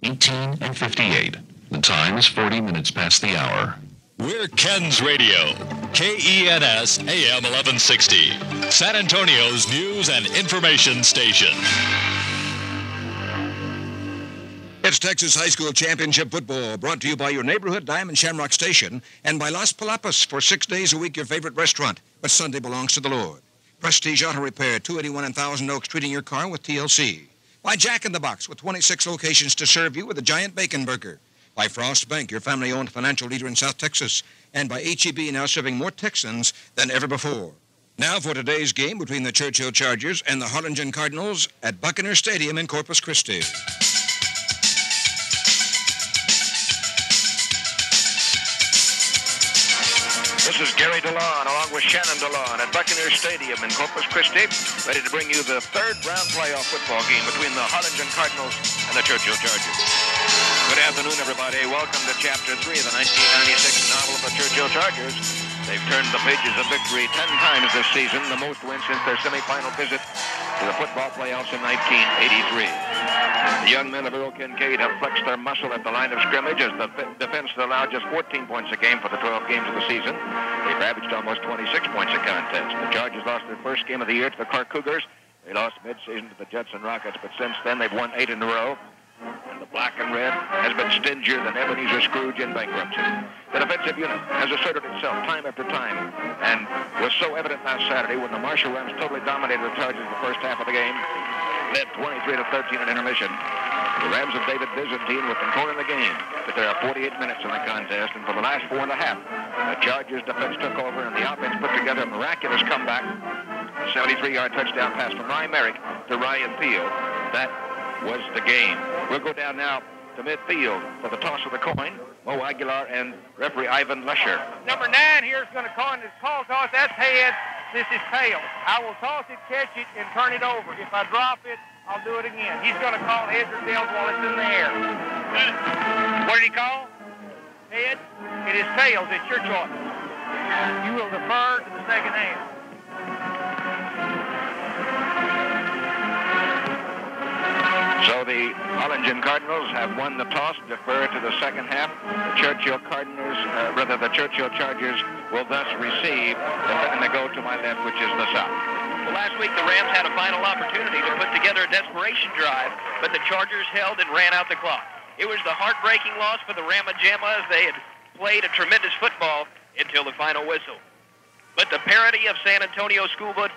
18 and 58. The time is 40 minutes past the hour. We're Ken's Radio, KENS AM 1160, San Antonio's news and information station. It's Texas High School Championship Football, brought to you by your neighborhood Diamond Shamrock Station and by Las Palapas. For 6 days a week, your favorite restaurant, but Sunday belongs to the Lord. Prestige Auto Repair, 281 and Thousand Oaks, treating your car with TLC. By Jack in the Box, with 26 locations to serve you with a giant bacon burger. By Frost Bank, your family-owned financial leader in South Texas. And by H-E-B, now serving more Texans than ever before. Now for today's game between the Churchill Chargers and the Harlingen Cardinals at Buccaneer Stadium in Corpus Christi. This is Gary DeLaune along with Shannon DeLaune at Buccaneer Stadium in Corpus Christi, ready to bring you the third-round playoff football game between the Harlingen Cardinals and the Churchill Chargers. Good afternoon, everybody. Welcome to Chapter 3 of the 1996 novel of the Churchill Chargers. They've turned the pages of victory 10 times this season, the most wins since their semifinal visit to the football playoffs in 1983. The young men of Earl Kincaid have flexed their muscle at the line of scrimmage as the defense allowed just 14 points a game for the 12 games of the season. They've averaged almost 26 points a contest. The Chargers lost their first game of the year to the Clark Cougars. They lost mid-season to the Judson Rockets, but since then they've won 8 in a row. And the black and red has been stingier than Ebenezer Scrooge in bankruptcy. The defensive unit has asserted itself time after time and was so evident last Saturday when the Marshall Rams totally dominated the Chargers in the first half of the game, led 23-13 at intermission. The Rams of David Byzantine were controlling the game, but there are 48 minutes in the contest, and for the last 4.5, the Chargers defense took over and the offense put together a miraculous comeback. A 73-yard touchdown pass from Ryan Merrick to Ryan Peel. That was the game. We'll go down now to midfield for the toss of the coin. Mo Aguilar and referee Ivan Lusher. Number 9 here is going to call toss. That's heads. This is tails. I will toss it, catch it, and turn it over. If I drop it, I'll do it again. He's going to call heads or tails while it's in the air. What did he call? Heads? It is tails. It's your choice. You will defer to the second hand. So the Harlingen Cardinals have won the toss, defer to the second half. The Churchill the Churchill Chargers will thus receive, and they go to my left, which is the south. Well, last week the Rams had a final opportunity to put together a desperation drive, but the Chargers held and ran out the clock. It was the heartbreaking loss for the Rama Jamma as they had played a tremendous football until the final whistle. But the parity of San Antonio schoolboy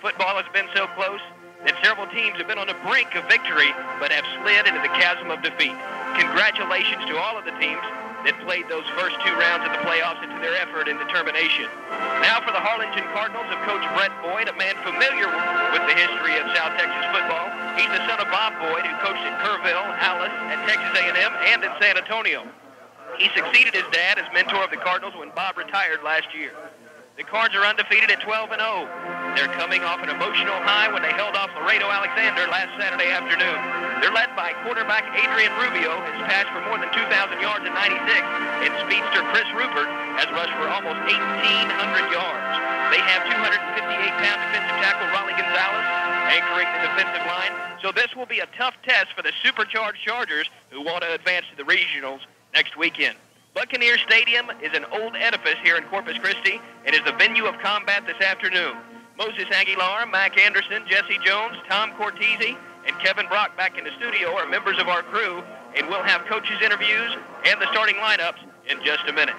football has been so close that several teams have been on the brink of victory but have slid into the chasm of defeat. Congratulations to all of the teams that played those first 2 rounds of the playoffs and to their effort and determination. Now for the Harlingen Cardinals of Coach Brett Boyd, a man familiar with the history of South Texas football. He's the son of Bob Boyd, who coached at Kerrville, Alice, at Texas A&M, and in San Antonio. He succeeded his dad as mentor of the Cardinals when Bob retired last year. The Cards are undefeated at 12-0. They're coming off an emotional high when they held off Laredo Alexander last Saturday afternoon. They're led by quarterback Adrian Rubio, who's passed for more than 2,000 yards in 96, and speedster Chris Rupert has rushed for almost 1,800 yards. They have 258-pound defensive tackle Raleigh Gonzalez anchoring the defensive line. So this will be a tough test for the supercharged Chargers who want to advance to the regionals next weekend. Buccaneer Stadium is an old edifice here in Corpus Christi and is the venue of combat this afternoon. Moses Aguilar, Mac Anderson, Jesse Jones, Tom Cortese, and Kevin Brock back in the studio are members of our crew, and we'll have coaches' interviews and the starting lineups in just a minute.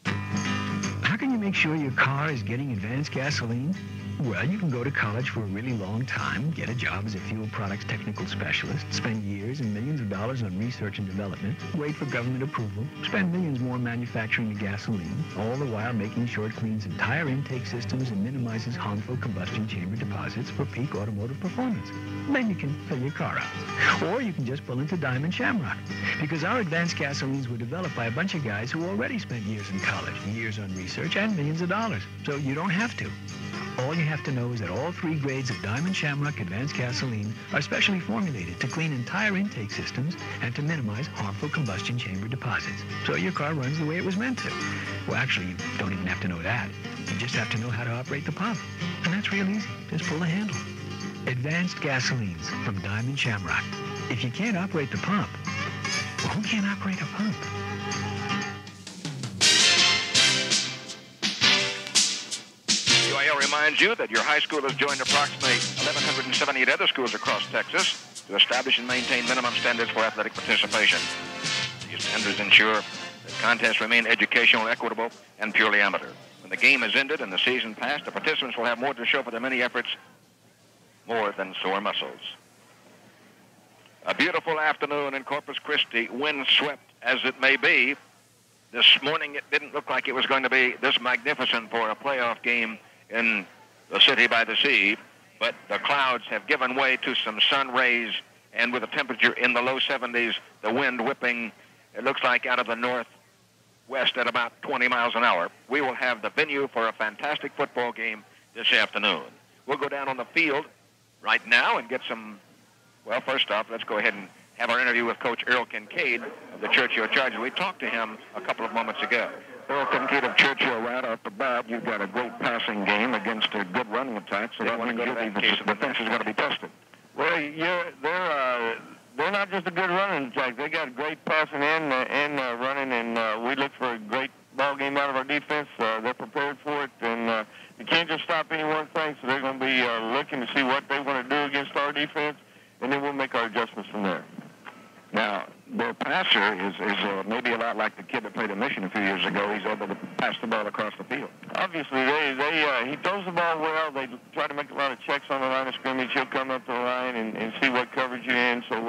How can you make sure your car is getting advanced gasoline? Well, you can go to college for a really long time, get a job as a fuel products technical specialist, spend years and millions of dollars on research and development, wait for government approval, spend millions more manufacturing the gasoline, all the while making sure it cleans entire intake systems and minimizes harmful combustion chamber deposits for peak automotive performance. Then you can fill your car up. Or you can just pull into Diamond Shamrock, because our advanced gasolines were developed by a bunch of guys who already spent years in college, years on research, and millions of dollars. So you don't have to. All you have to know is that all 3 grades of Diamond Shamrock Advanced Gasoline are specially formulated to clean entire intake systems and to minimize harmful combustion chamber deposits. So your car runs the way it was meant to. Well, actually, you don't even have to know that. You just have to know how to operate the pump. And that's real easy. Just pull the handle. Advanced Gasolines from Diamond Shamrock. If you can't operate the pump, well, who can't operate a pump? UIL reminds you that your high school has joined approximately 1,178 other schools across Texas to establish and maintain minimum standards for athletic participation. These standards ensure that contests remain educational, equitable, and purely amateur. When the game is ended and the season passed, the participants will have more to show for their many efforts, more than sore muscles. A beautiful afternoon in Corpus Christi, windswept as it may be. This morning it didn't look like it was going to be this magnificent for a playoff game in the city by the sea, but the clouds have given way to some sun rays, and with a temperature in the low 70s, the wind whipping, it looks like out of the northwest at about 20 miles an hour. We will have the venue for a fantastic football game this afternoon. We'll go down on the field right now and get some, well, first off, let's go ahead and have our interview with Coach Earl Kincaid of the Churchill Chargers. We talked to him a couple of moments ago. Earl Kincaid of Churchill, right off the bat, you've got a great passing game against a good running attack, so that means your defense is going to be tested. Well, they're not just a good running attack. They got great passing and running, and we look for a great ball game out of our defense. They're prepared for it, and you can't just stop any one thing, so they're going to be looking to see what they want to do against our defense, and then we'll make our adjustments from there. Now, their passer is maybe a lot like the kid that played a mission a few years ago. He's able to pass the ball across the field. Obviously, he throws the ball well. They try to make a lot of checks on the line of scrimmage. He'll come up the line and see what coverage you're in. So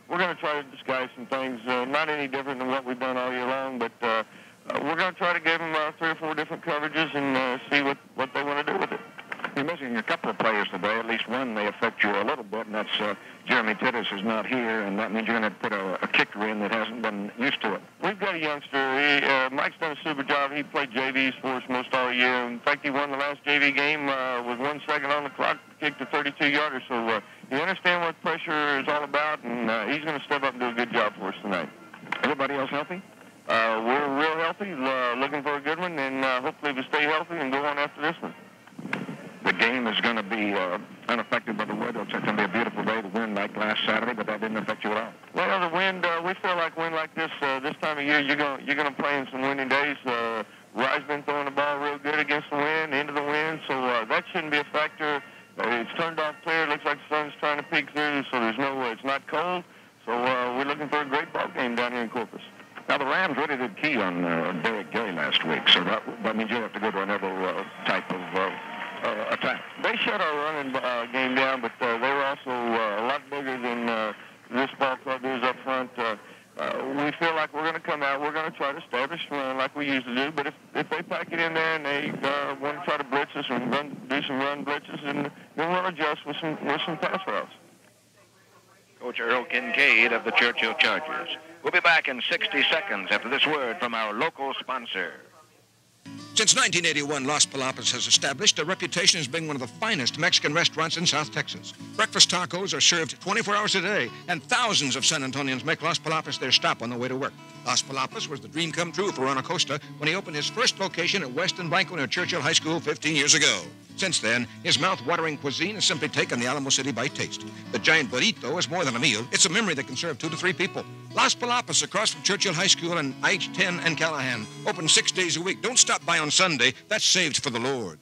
we're going to try to disguise some things, not any different than what we've done all year long, but we're going to try to give them 3 or 4 different coverages and see what they want to do with it. You're missing a couple of players today. At least one may affect you a little bit, and that's Jeremy Titus is not here, and that means you're going to put a kicker in that hasn't been used to it. We've got a youngster. Mike's done a super job. He played JVs for us most all year. In fact, he won the last JV game with 1 second on the clock, kicked a 32-yarder. So you understand what pressure is all about, and he's going to step up and do a good job for us tonight. Everybody else healthy? We're real healthy, looking for a good one, and hopefully we stay healthy and go on after this one. The game is going to be unaffected by the weather. It's going to be a beautiful day. The wind like last Saturday, but that didn't affect you at all. Well, the wind, we feel like wind like this time of year, you're going to play in some windy days. Rye's been throwing the ball real good against the wind, into the wind, so that shouldn't be a factor. It's turned off clear. It looks like the sun's trying to peek through, so there's no, it's not cold. So we're looking for a great ball game down here in Corpus. Now, the Rams really did key on Derek Gay last week, so that means you have to go to another type of attack. They shut our running game down, but they were also a lot bigger than this ball club is up front. We feel like we're going to come out. We're going to try to establish run like we usually do, but if they pack it in there and they want to try to blitz us and do some run blitzes, and then we'll adjust with some pass routes. Coach Earl Kincaid of the Churchill Chargers. We'll be back in 60 seconds after this word from our local sponsor. Since 1981, Las Palapas has established a reputation as being one of the finest Mexican restaurants in South Texas. Breakfast tacos are served 24 hours a day, and thousands of San Antonians make Las Palapas their stop on the way to work. Las Palapas was the dream come true for Ron Acosta when he opened his first location at West and Blanco near Churchill High School 15 years ago. Since then, his mouth-watering cuisine has simply taken the Alamo City by taste. The giant burrito is more than a meal. It's a memory that can serve 2 to 3 people. Las Palapas, across from Churchill High School and I-10 and Callahan, open 6 days a week. Don't stop by on Sunday. That's saved for the Lord.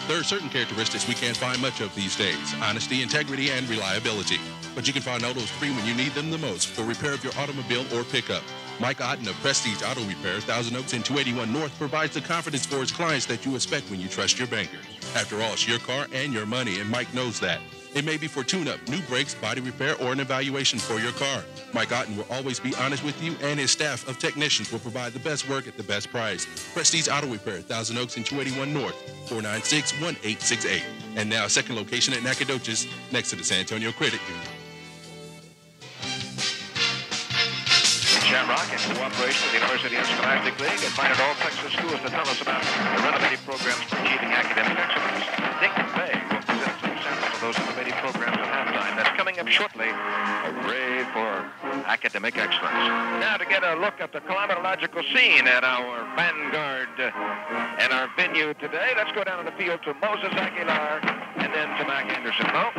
There are certain characteristics we can't find much of these days: honesty, integrity, and reliability. But you can find all those 3 when you need them the most for repair of your automobile or pickup. Mike Otten of Prestige Auto Repair, Thousand Oaks and 281 North, provides the confidence for his clients that you expect when you trust your bankers. After all, it's your car and your money, and Mike knows that. It may be for tune-up, new brakes, body repair, or an evaluation for your car. Mike Otten will always be honest with you, and his staff of technicians will provide the best work at the best price. Prestige Auto Repair, Thousand Oaks and 281 North, 496-1868. And now a second location at Nacogdoches, next to the San Antonio Credit Union. Shamrock, in cooperation with the University and Scholastic League, and find all Texas schools to tell us about the renovative programs for achieving academic excellence. Dick Bay will present some samples of those innovative programs at halftime. That's coming up shortly. Hooray for academic excellence. Now to get a look at the climatological scene at our Vanguard and our venue today, let's go down to the field to Moses Aguilar and then to Mac Anderson. Mo?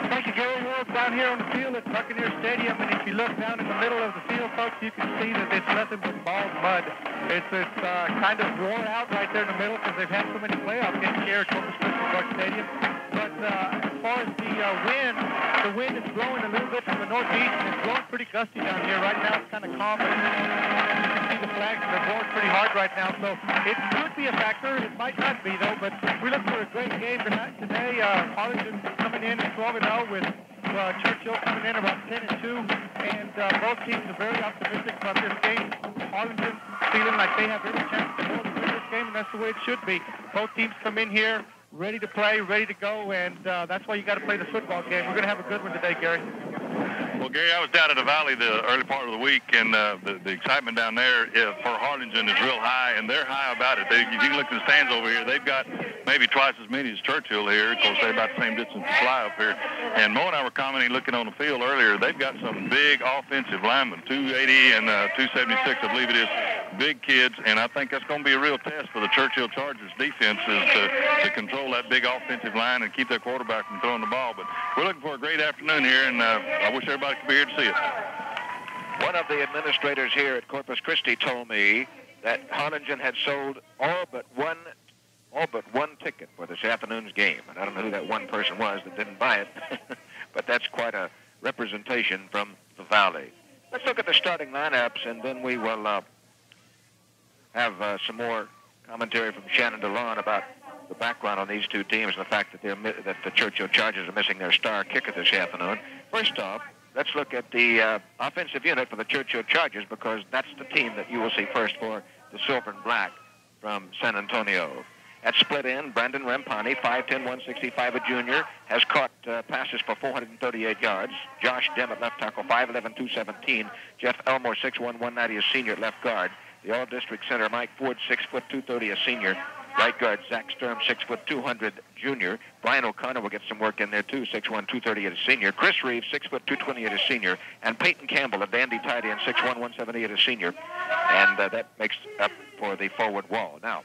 Thank you, Gary. We're down here on the field at Buccaneer Stadium, and if you look down in the middle of the field, folks, you can see that it's nothing but bald mud. It's kind of wore out right there in the middle because they've had so many playoff games here at Corpus Christi Park Stadium. But as far as the wind is blowing a little bit from the northeast, and it's blowing pretty gusty down here. Right now it's kind of calm, but you can see the flags, they're blowing pretty hard right now. So it could be a factor. It might not be, though, but we look for a great game tonight. Today, Harlingen coming in at 12-0 with Churchill coming in about 10-2, and both teams are very optimistic about this game. Harlingen feeling like they have every chance to win this game, and that's the way it should be. Both teams come in here ready to play, ready to go, and that's why you got to play the football game. We're going to have a good one today, Gary. Well, Gary, I was down at the Valley the early part of the week, and the excitement down there for Harlingen is real high, and they're high about it. You can look at the stands over here. They've got maybe twice as many as Churchill here. Of course, they're about the same distance to fly up here. And Mo and I were commenting, looking on the field earlier, they've got some big offensive linemen, 280 and 276, I believe it is, big kids, and I think that's going to be a real test for the Churchill Chargers defense is to control that big offensive line and keep their quarterback from throwing the ball. But we're looking for a great afternoon here, and I wish everybody could be here to see it. One of the administrators here at Corpus Christi told me that Harlingen had sold all but one ticket for this afternoon's game. And I don't know who that one person was that didn't buy it, but that's quite a representation from the Valley. Let's look at the starting lineups, and then we will have some more commentary from Shannon DeLaune about the background on these two teams and the fact that the Churchill Chargers are missing their star kicker this afternoon. First off, let's look at the offensive unit for the Churchill Chargers, because that's the team that you will see first for the Silver and Black from San Antonio. At split end, Brandon Rampani, 5'10", 165, a junior, has caught passes for 438 yards. Josh Dem at left tackle, 5'11", 217. Jeff Elmore, 6'1", 190, a senior at left guard. The All-District center, Mike Ford, 6', 230, a senior. Right guard, Zach Sturm, 6', 200, junior. Brian O'Connor will get some work in there, too, 6'1", 230 at a senior. Chris Reeves, 6', 220 at a senior. And Peyton Campbell, a dandy tight end, 6'1", 170 at a senior. And that makes up for the forward wall. Now,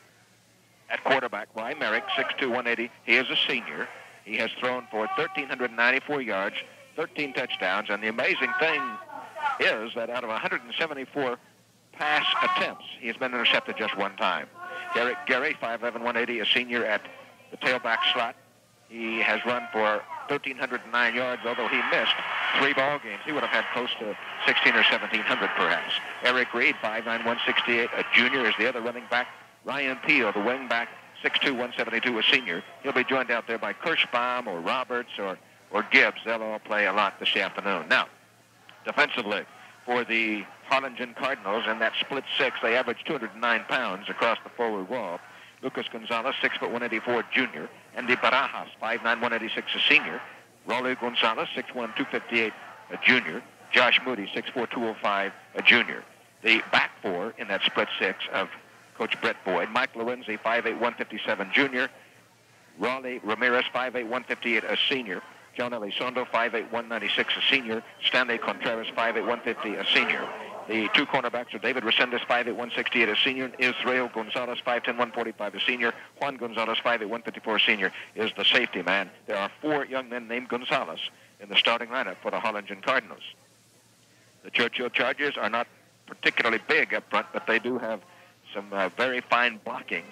at quarterback, Ryan Merrick, 6'2", 180. He is a senior. He has thrown for 1,394 yards, 13 touchdowns. And the amazing thing is that out of 174 pass attempts, he has been intercepted just one time. Derek Gary, 5'11", 180, a senior at the tailback slot. He has run for 1,309 yards, although he missed 3 ball games. He would have had close to 1,600 or 1,700 perhaps. Eric Reed, 5'9", 168, a junior, is the other running back. Ryan Peel, the wing back, 6'2", 172, a senior. He'll be joined out there by Kirschbaum or Roberts or Gibbs. They'll all play a lot this afternoon. Now, defensively, for the Harlingen Cardinals, in that split six, they average 209 pounds across the forward wall. Lucas Gonzalez, 6', 184, junior. Andy Barajas, 5'9", 186, a senior. Rolly Gonzalez, 6'1", 258, a junior. Josh Moody, 6'4", 205, a junior. The back four in that split six of Coach Brett Boyd: Mike Lorenzi, 5'8", 157, junior. Raleigh Ramirez, 5'8", 158, a senior. John Elizondo, 5'8", 196, a senior. Stanley Contreras, 5'8", 150, a senior. The two cornerbacks are David Resendez, 5'8", 168, a senior. Israel Gonzalez, 5'10", 145, a senior. Juan Gonzalez, 5'8", 154, a senior, is the safety man. There are 4 young men named Gonzalez in the starting lineup for the Harlingen Cardinals. The Churchill Chargers are not particularly big up front, but they do have some very fine blocking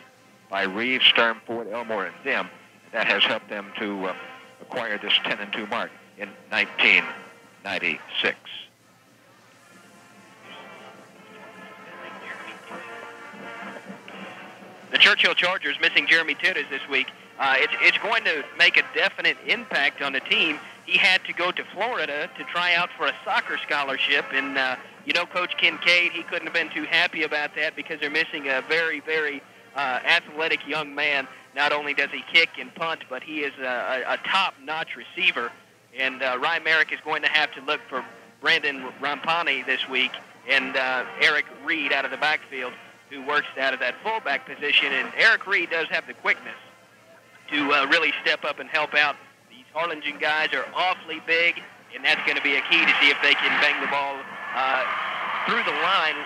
by Reeves, Sturm, Ford, Elmore, and Dim. That has helped them to acquire this 10-2 mark in 1996. The Churchill Chargers missing Jeremy Titters this week. It's going to make a definite impact on the team. He had to go to Florida to try out for a soccer scholarship, and Coach Kincaid, he couldn't have been too happy about that because they're missing a very, very athletic young man. Not only does he kick and punt, but he is a top-notch receiver. And Ryan Merrick is going to have to look for Brandon Rampani this week and Eric Reed out of the backfield, who works out of that fullback position. And Eric Reed does have the quickness to really step up and help out. These Harlingen guys are awfully big, and that's going to be a key to see if they can bang the ball through the line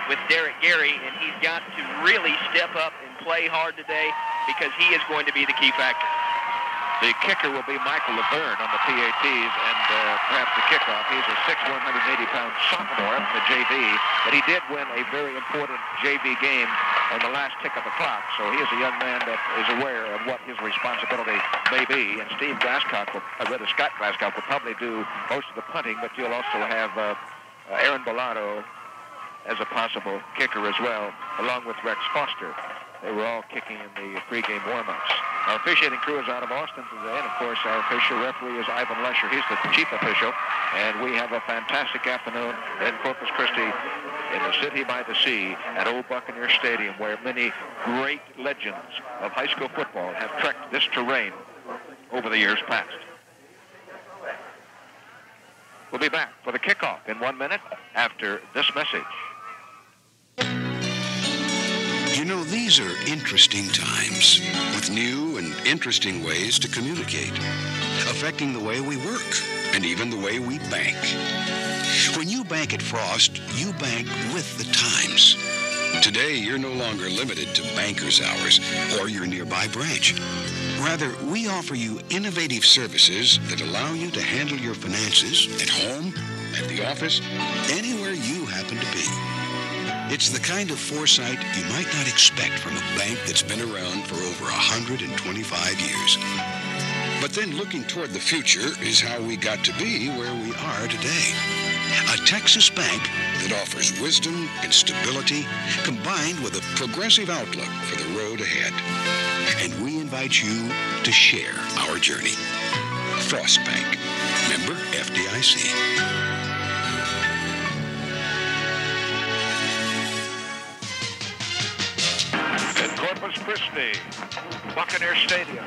with Derek Gary, and he's got to really step up and play hard today because he is going to be the key factor. The kicker will be Michael Laverne on the PATs and perhaps the kickoff. He's a 6'1", 180-pound sophomore from the JV, but he did win a very important JV game on the last tick of the clock, so he is a young man that is aware of what his responsibility may be. And Scott Glasscock will probably do most of the punting, but you'll also have Aaron Bellotto as a possible kicker as well, along with Rex Foster. They were all kicking in the pregame warm-ups. Our officiating crew is out of Austin today, and of course our official referee is Ivan Lesher. He's the chief official, and we have a fantastic afternoon in Corpus Christi, in the city by the sea, at Old Buccaneer Stadium, where many great legends of high school football have trekked this terrain over the years past. We'll be back for the kickoff in 1 minute after this message. You know, these are interesting times with new and interesting ways to communicate, affecting the way we work and even the way we bank. When you bank at Frost, you bank with the times. Today, you're no longer limited to banker's hours or your nearby branch. Rather, we offer you innovative services that allow you to handle your finances at home, at the office, anywhere you happen to be. It's the kind of foresight you might not expect from a bank that's been around for over 125 years. But then looking toward the future is how we got to be where we are today. A Texas bank that offers wisdom and stability combined with a progressive outlook for the road ahead. And we invite you to share our journey. Frost Bank, member FDIC. Corpus Christi, Buccaneer Stadium,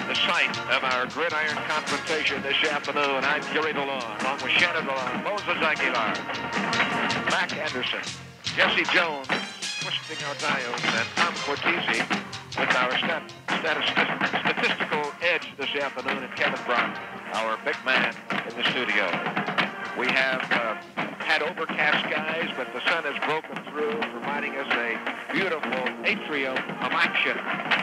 the site of our gridiron confrontation this afternoon. I'm Gary DeLaune, along with Shannon DeLaune, Moses Aguilar, Mac Anderson, Jesse Jones, twisting our diodes, and Tom Cortese with our statistical edge this afternoon, and Kevin Brown, our big man in the studio. We have had overcast skies, but the sun has broken through, providing us a beautiful atrium of action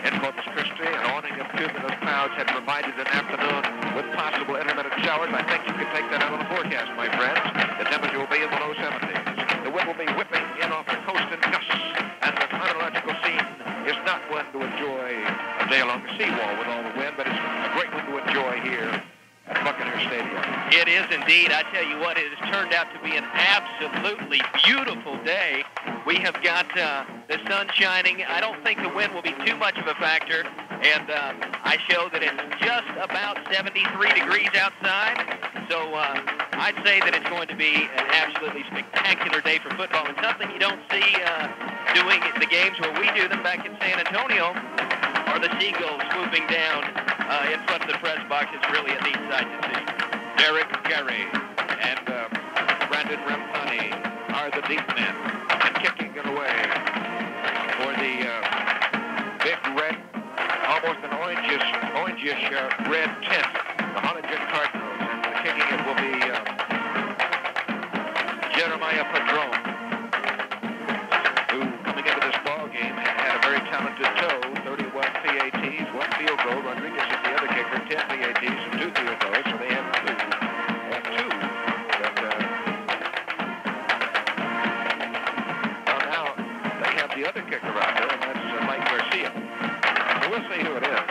in Corpus Christi. An awning of cumulus clouds had provided an afternoon with possible intermittent showers. I think you can take that out on the forecast, my friends. The temperature will be in the low 70s. The wind will be whipping in off the coast in gusts, and the climatological scene is not one to enjoy a day along the seawall with all the wind, but it's a great one to enjoy here at Buccaneer Stadium. It is indeed. I tell you what, it has turned out to be an absolutely beautiful day. We have got the sun shining. I don't think the wind will be too much of a factor, and I show that it's just about 73 degrees outside, so I'd say that it's going to be an absolutely spectacular day for football, and something you don't see doing the games where we do them back in San Antonio, or the seagulls swooping down in front of the press box. It's really a neat sight to see. Derek Gary and Brandon Rampani are the deep men, and kicking it away for the big red, almost an orangish red tint, the Harlingen Cardinals, and kicking it will be Jeremiah Padron, who coming into this ball game had a very talented toe, 31 PATs, 1 field goal. Rodriguez is the other kicker, 10 PATs and 2 field goals, so they have two. But well, now they have the other kicker out there, and that's Mike Garcia. So we'll see who it is.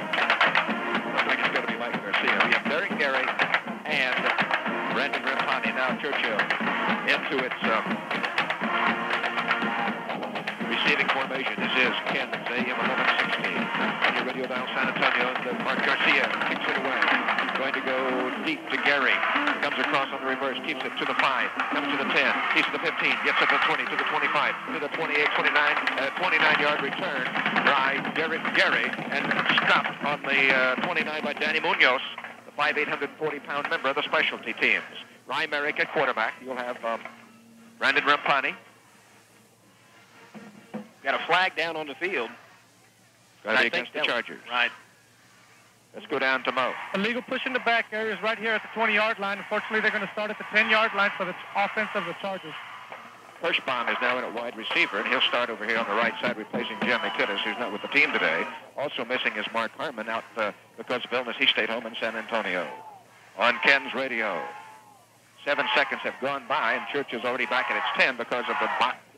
I think it's going to be Mike Garcia. We have Derek Gary and Brandon Rampani, now Churchill, into its receiving formation. This is Kansas AM 1160. On your radio dial, San Antonio. Mark Garcia kicks it away. Going to go deep to Gary. Comes across on the reverse. Keeps it to the 5. Comes to the 10. Keeps to the 15. Gets it to the 20. To the 25. To the 28, 29. 29-yard return by Derek Gary. And stopped on the 29 by Danny Munoz, the 5'8", 140-pound member of the specialty teams. Ryan Merrick at quarterback. You'll have Brandon Rampani. Got a flag down on the field. Against the Chargers. Right. Let's go down to Mo. Illegal push in the back area is right here at the 20-yard line. Unfortunately, they're going to start at the 10-yard line for the offense of the Chargers. Hirschbaum is now in at wide receiver, and he'll start over here on the right side, replacing Jeremy Titus, who's not with the team today. Also missing is Mark Harmon out because of illness. He stayed home in San Antonio. On Ken's radio, 7 seconds have gone by, and Churchill's already back at its 10 because of the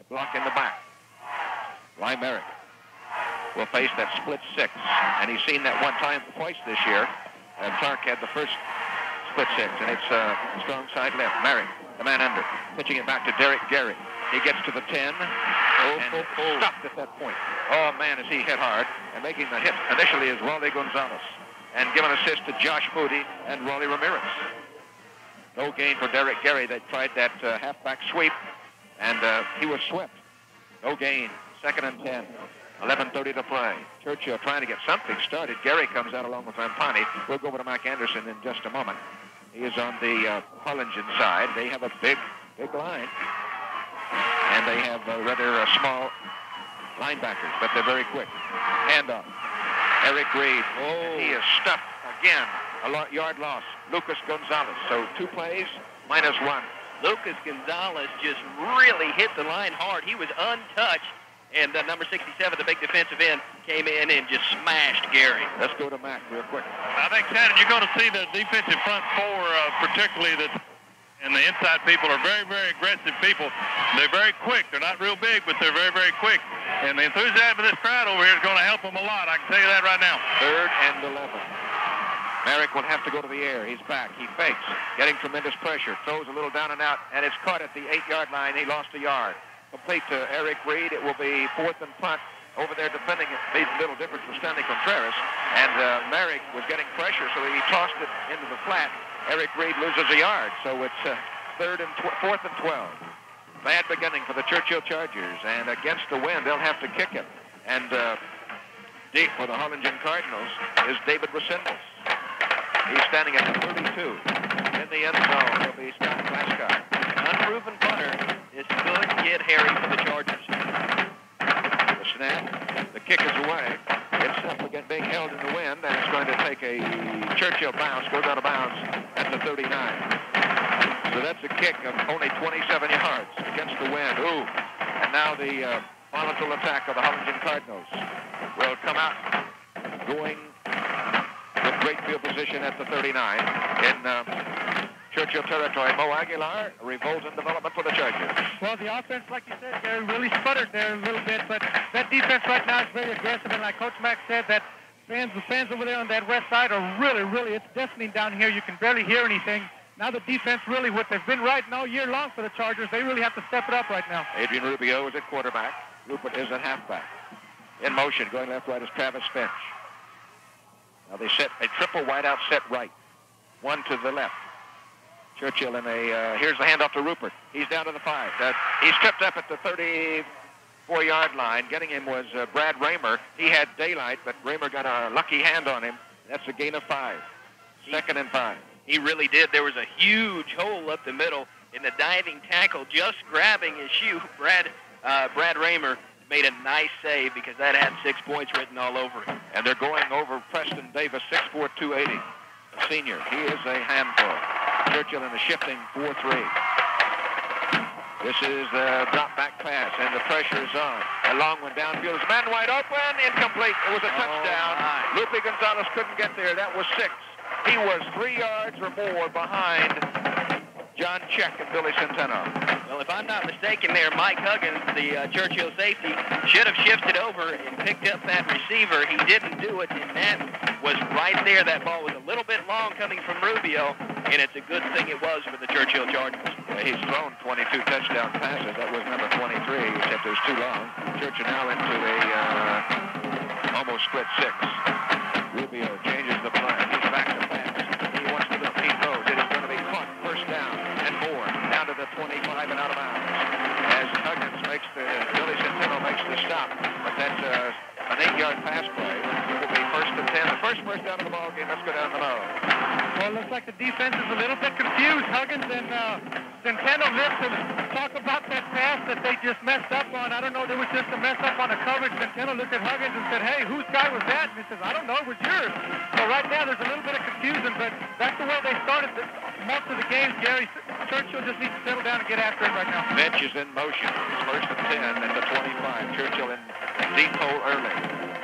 block in the back. Ly Merrick will face that split 6, and he's seen that twice this year. Clark had the first split 6, and it's strong side left. Merrick, the man under, pitching it back to Derek Gary. He gets to the 10 and stopped at that point. Oh, man, is he hit hard. And making the hit initially is Raleigh Gonzalez. And giving assist to Josh Moody and Raleigh Ramirez. No gain for Derek Gary. They tried that halfback sweep, and he was swept. No gain. 2nd and 10. 11:30 to play. Churchill trying to get something started. Gary comes out along with Rampani. We'll go over to Mike Anderson in just a moment. He is on the Harlingen side. They have a big line. And they have rather small linebackers, but they're very quick. Handoff. Eric Reed. Oh. He is stuffed again. A yard loss. Lucas Gonzalez. So 2 plays, -1. Lucas Gonzalez just really hit the line hard. He was untouched. And number 67, the big defensive end, came in and just smashed Gary. Let's go to Mac real quick. I think, Shannon, you're going to see the defensive front 4, particularly and the inside people are very, very aggressive people. They're very quick. They're not real big, but they're very, very quick. And the enthusiasm of this crowd over here is going to help them a lot. I can tell you that right now. 3rd and 11. Merrick will have to go to the air. He's back. He fakes, getting tremendous pressure. Throws a little down and out, and it's caught at the 8-yard line. He lost a yard. Complete to Eric Reed. It will be 4th and punt. Over there defending it made a little difference for Stanley Contreras. And Merrick was getting pressure, so he tossed it into the flat. Eric Reed loses a yard, so it's 4th and 12. Bad beginning for the Churchill Chargers, and against the wind, they'll have to kick it. And deep for the Harlingen Cardinals is David Resendez. He's standing at the 32. In the end zone, he'll be Scott Glasgow. Unproven punter. This could get hairy for the Chargers. The snap. The kick is away. It's up again, being held in the wind, and it's going to take a Churchill bounce, goes out of bounds at the 39. So that's a kick of only 27 yards against the wind. Ooh. And now the volatile attack of the Harlingen Cardinals will come out going with great field position at the 39 in Churchill territory. Mo Aguilar, a revolt in development for the Chargers. Well, the offense, like you said, Gary, really sputtered there a little bit, but that defense right now is very aggressive, and like Coach Mack said, that the fans over there on that west side are really, it's deafening down here. You can barely hear anything. Now the defense really, what they've been riding all year long for the Chargers, they really have to step it up right now. Adrian Rubio is at quarterback. Rupert is at halfback. In motion, going left, right is Travis Finch. Now they set a triple wideout set right. One to the left. Churchill in here's the handoff to Rupert. He's down to the 5. He's tripped up at the 34-yard line. Getting him was Brad Raymer. He had daylight, but Raymer got a lucky hand on him. That's a gain of 5. 2nd and 5. He really did. There was a huge hole up the middle in the diving tackle, just grabbing his shoe. Brad Raymer made a nice save because that had 6 points written all over it. And they're going over Preston Davis, 6'4", 280. A senior. He is a handful. Churchill in a shifting 4-3. This is the drop back pass, and the pressure is on. A long one downfield. Is man wide open. Incomplete. It was a touchdown. Lupe Gonzalez couldn't get there. That was 6. He was 3 yards or more behind John Check and Billy Centeno. Well, if I'm not mistaken there, Mike Huggins, the Churchill safety, should have shifted over and picked up that receiver. He didn't do it, and that was right there. That ball was a little bit long coming from Rubio, and it's a good thing it was for the Churchill Chargers. He's thrown 22 touchdown passes. That was number 23, except it was too long. Churchill now into a almost split 6. Rubio changes the play. He's back to pass. He wants to look. He throws. It is going to be caught. First down and more. Down to the 25 and out of bounds. As Huggins Billy Centeno makes the stop. But that's an 8-yard pass play. It will be 1st and 10. The first down of the ball game. Let's go down below. Well, it looks like the defense is a little bit confused. Huggins and Centeno lived to talk about that pass that they just messed up on. I don't know, there was just a mess up on the coverage. Centeno looked at Huggins and said, hey, whose guy was that? And he says, I don't know, it was yours. So right now there's a little bit of confusion, but that's the way they started most of the games, Gary. Churchill just needs to settle down and get after it right now. Bench is in motion. It's first and 10 at the 25. Churchill in deep hole early.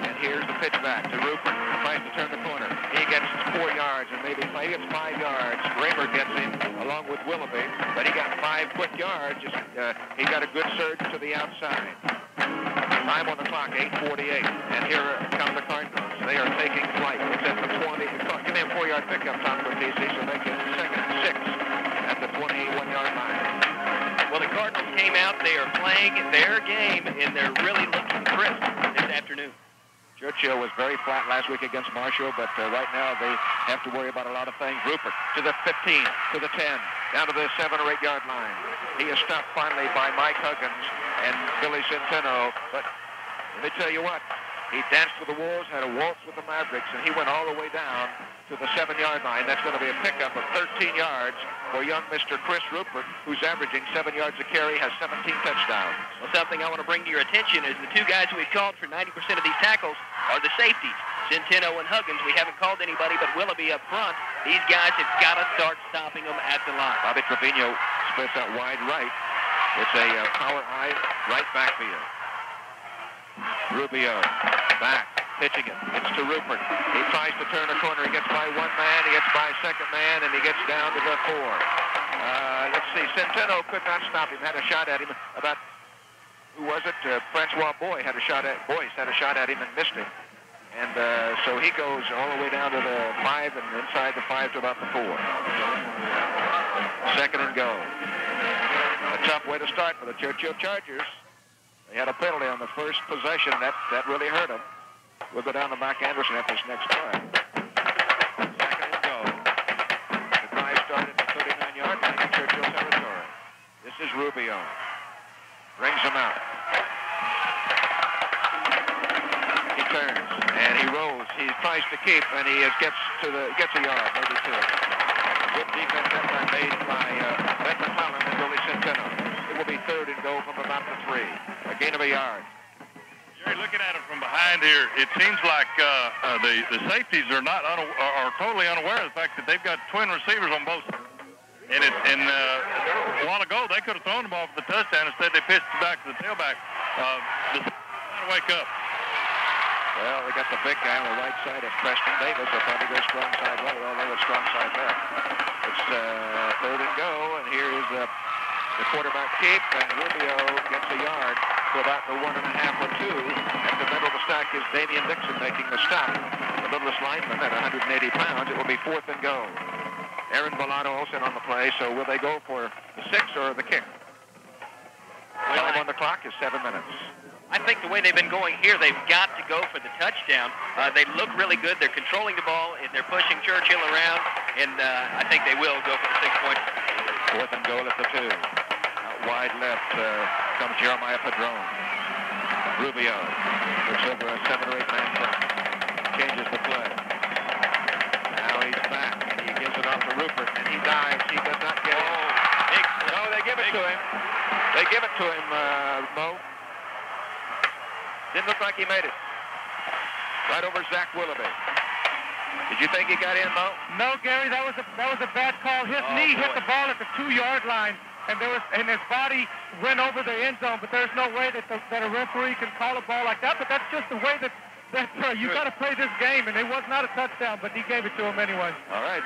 And here's the pitch back to Rupert. Tries to turn the corner. He gets 4 yards and maybe he gets 5 yards. Raymer gets him along with Willoughby, but he got 5 quick yards. He got a good surge to the outside. Time on the clock, 8:48. And here come the Cardinals. They are taking flight. It's at the 20. Give me a 4-yard pickup, Tom, for DC, so they get second and 6 at the 21-yard line. Well, the Cardinals came out. They are playing their game, and they're really looking crisp this afternoon. Churchill was very flat last week against Marshall, but right now they have to worry about a lot of things. Rupert to the 15, to the 10, down to the 7 or 8 yard line. He is stopped finally by Mike Huggins and Billy Centeno, but let me tell you what, he danced with the Wolves, had a waltz with the Mavericks, and he went all the way down to the 7-yard line. That's going to be a pickup of 13 yards for young Mr. Chris Rupert, who's averaging 7 yards a carry, has 17 touchdowns. Well, something I want to bring to your attention is the 2 guys we've called for 90% of these tackles are the safeties. Centeno and Huggins, we haven't called anybody but Willoughby up front. These guys have got to start stopping them at the line. Bobby Trevino splits out wide right. It's a power eye right backfield. Rubio back, pitching it. It's to Rupert. He tries to turn a corner. He gets by 1 man. He gets by 2nd man, and he gets down to the 4. Let's see. Centeno could not stop him. Had a shot at him about, who was it? Francois Boyce had a shot at him and missed him. And so he goes all the way down to the 5 and inside the 5 to about the 4. Second and goal. A tough way to start for the Churchill Chargers. They had a penalty on the first possession. That really hurt them. We'll go down to Mark Anderson at this next play. Second and goal. The drive started at the 39-yard line in Churchill territory. This is Rubio. Brings him out. He turns and he rolls. He tries to keep and he gets a yard, maybe 2. Good defense effort made by Ben McClellan and Billy Centeno. It will be 3rd and goal from about the 3. A gain of a yard. Jerry, looking at it from behind here, it seems like the safeties are totally unaware of the fact that they've got twin receivers on both sides. And a while ago they could have thrown the ball for the touchdown. Instead, they pitched it back to the tailback. Trying to wake up. Well, we got the big guy on the right side of Preston Davis. They'll probably go strong side right. Well, they were strong side left. It's 3rd and go, and here is the quarterback keep, and Rubio gets a yard to about the 1.5 or 2. At the middle of the stack is Damian Dixon making the stop. The littlest lineman at 180 pounds. It will be 4th and go. Aaron Villano also on the play, so will they go for the 6 or the kick? Time on the clock is 7 minutes. I think the way they've been going here, they've got to go for the touchdown. They look really good. They're controlling the ball, and they're pushing Churchill around, and I think they will go for the 6 points. 4th and goal at the 2. Out wide left comes Jeremiah Padron. Rubio looks over a 7 or 8 man front. Changes the play. Now he's back, and he gives it off to Rupert, and he dives. He does not get it. No, they give it to him. They give it to him, Mo. Didn't look like he made it. Right over Zach Willoughby. Did you think he got in, Mo? No, Gary, that was a bad call. His knee hit the ball at the 2-yard line, and his body went over the end zone. But there's no way that a referee can call a ball like that. But that's just the way that you got to play this game. And it was not a touchdown, but he gave it to him anyway. All right.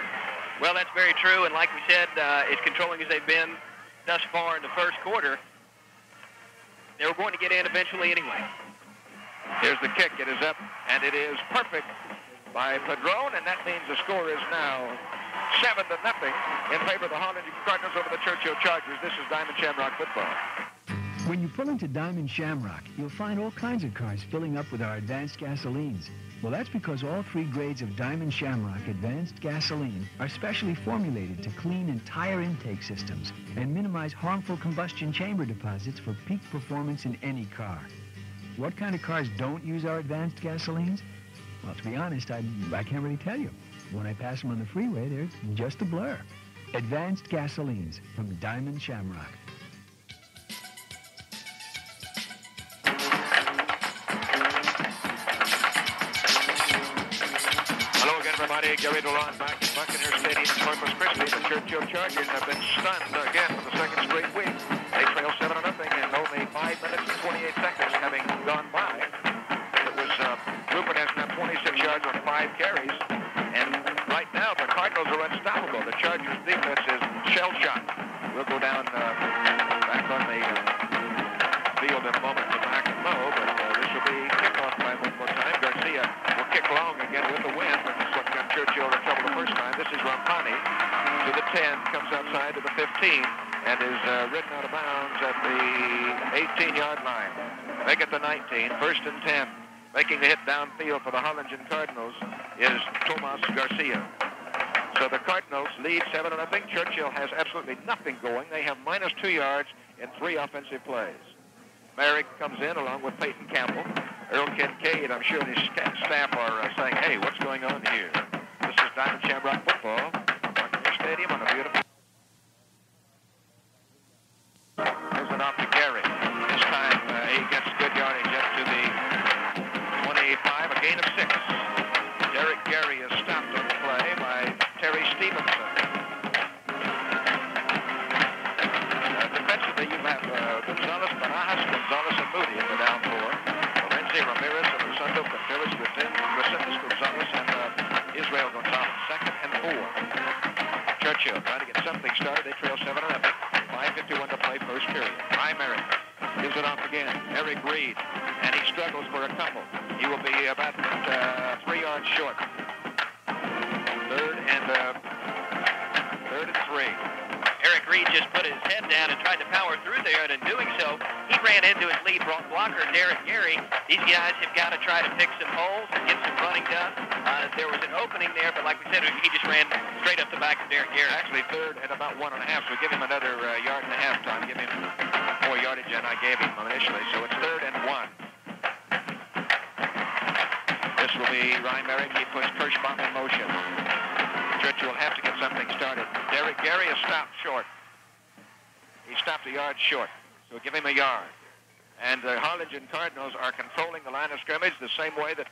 Well, that's very true. And like we said, as controlling as they've been thus far in the first quarter, they were going to get in eventually anyway. Here's the kick. It is up, and it is perfect by Padron, and that means the score is now 7-0 in favor of the Harlingen Cardinals over the Churchill Chargers. This is Diamond Shamrock football. When you pull into Diamond Shamrock, you'll find all kinds of cars filling up with our advanced gasolines. Well, that's because all 3 grades of Diamond Shamrock Advanced Gasoline are specially formulated to clean entire intake systems and minimize harmful combustion chamber deposits for peak performance in any car. What kind of cars don't use our advanced gasolines? Well, to be honest, I can't really tell you. When I pass them on the freeway, they're just a blur. Advanced gasolines from Diamond Shamrock. Hello again, everybody. Gary DeLaune back at Buccaneer Stadium in Corpus Christi. The Churchill Chargers have been stunned again for the second straight week. They trail 7-0 in only 5 minutes and 28 seconds having gone by. It was Rupert has now 26 yards on 5 carries. And right now, the Cardinals are unstoppable. The Chargers' defense is shell-shocked. We'll go down back on the field in a moment to Mac and Mo, but this will be kickoff time one more time. Garcia will kick long again with the wind, but that's what got Churchill in trouble the first time. This is Rampani to the 10, comes outside to the 15, and is ridden out of bounds at the 18-yard line. Make it the 19, first and 10. Making the hit downfield for the Harlingen Cardinals is Tomas Garcia. So the Cardinals lead 7-0. Churchill has absolutely nothing going. They have minus 2 yards in 3 offensive plays. Merrick comes in along with Peyton Campbell. Earl Kincaid, I'm sure his staff are saying, hey, what's going on here? This is Diamond Shamrock football. Buccaneer Stadium on a beautiful... Moves it off to Gary. This time he gets good yardage up to the 25, a gain of 6. Derek Gary is stopped on the play by Terry Stevenson. Defensively, you have Gonzalez, Barajas, Gonzalez, and Moody in the down 4. Lorenzi, Ramirez, and Lusundo, Contreras, Resendes, Gonzalez, and Israel Gonzalez. 2nd and 4. Churchill trying to get something started. They trail 7-0. 5:51 to play, first period. Merrick gives it off again. Eric Reed, and he struggles for a couple. He will be about 3 yards short. Third and 3. Eric Reed just put his head down and tried to power through there, and in doing so, he ran into his lead blocker, Derek Gary. These guys have got to try to pick some holes and get some running done. There was an opening there, but like we said, he just ran straight up the back of Derek Gary. Actually, third at about 1.5, so give him another yard and a half time. Give him more yardage than I gave him initially. So it's 3rd and 1. This will be Ryan Merrick. He puts Kirschbaum in motion. Churchill will have to get something started. Derek Gary is stopped short. He stopped a yard short, so give him a yard. And the Harlingen Cardinals are controlling the line of scrimmage the same way that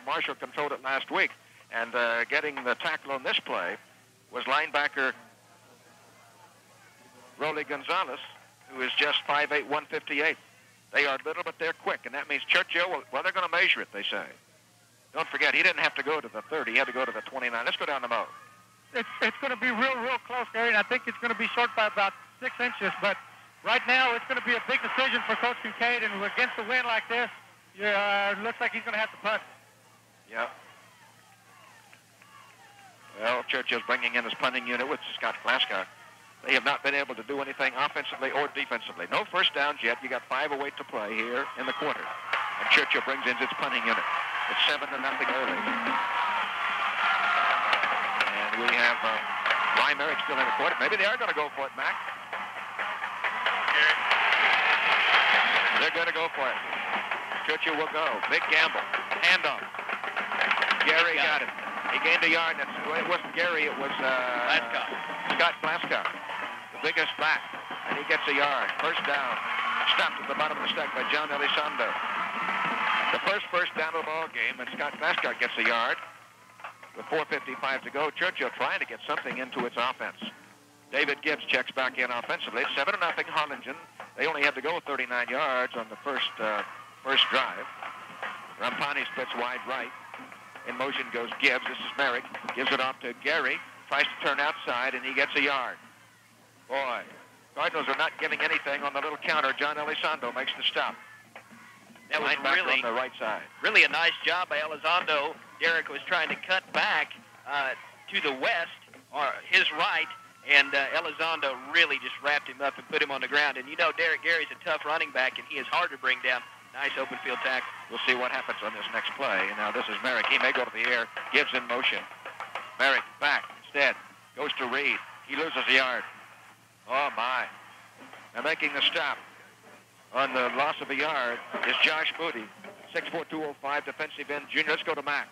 Marshall controlled it last week. And getting the tackle on this play was linebacker Rolly Gonzalez, who is just 5'8", 158. They are little, but they're quick, and that means Churchill, well, they're going to measure it, they say. Don't forget, he didn't have to go to the 30. He had to go to the 29. Let's go down the Mo. It's going to be real close, Gary, and I think it's going to be short by about 6 inches. But right now, it's going to be a big decision for Coach Kincaid, and against the wind like this, it looks like he's going to have to punt. Yeah. Well, Churchill's bringing in his punting unit with Scott Glasgow. They have not been able to do anything offensively or defensively. No first downs yet. You got 5:08 to play here in the quarter. And Churchill brings in his punting unit. It's 7-0 early. And we have Ryan Merrick still in the quarter. Maybe they are going to go for it, Mac. They're going to go for it. Churchill will go. Big gamble. Handoff. Gary got it. He gained a yard. It wasn't Gary. It was Scott Glasgow, the biggest back. And he gets a yard. First down. Stopped at the bottom of the stack by John Elizondo. The first down of the ball game, and Scott Glasgow gets a yard. With 4:55 to go, Churchill trying to get something into its offense. David Gibbs checks back in offensively. 7-0 Harlingen. They only had to go 39 yards on the first drive. Rampani splits wide right. In motion goes Gibbs. This is Merrick. Gives it off to Gary. Tries to turn outside, and he gets a yard. Boy, Cardinals are not giving anything on the little counter. John Elizondo makes the stop. That was really on the right side. Really a nice job by Elizondo. Derek was trying to cut back to the west, or his right, and Elizondo really just wrapped him up and put him on the ground. And you know Derek Gary's a tough running back, and he is hard to bring down. Nice open field tackle. We'll see what happens on this next play. Now this is Merrick. He may go to the air. Gibbs in motion. Merrick back instead. Goes to Reed. He loses a yard. Oh, my. Now making the stop on the loss of a yard is Josh Moody, 6'4", 205, defensive end junior. Let's go to Mac.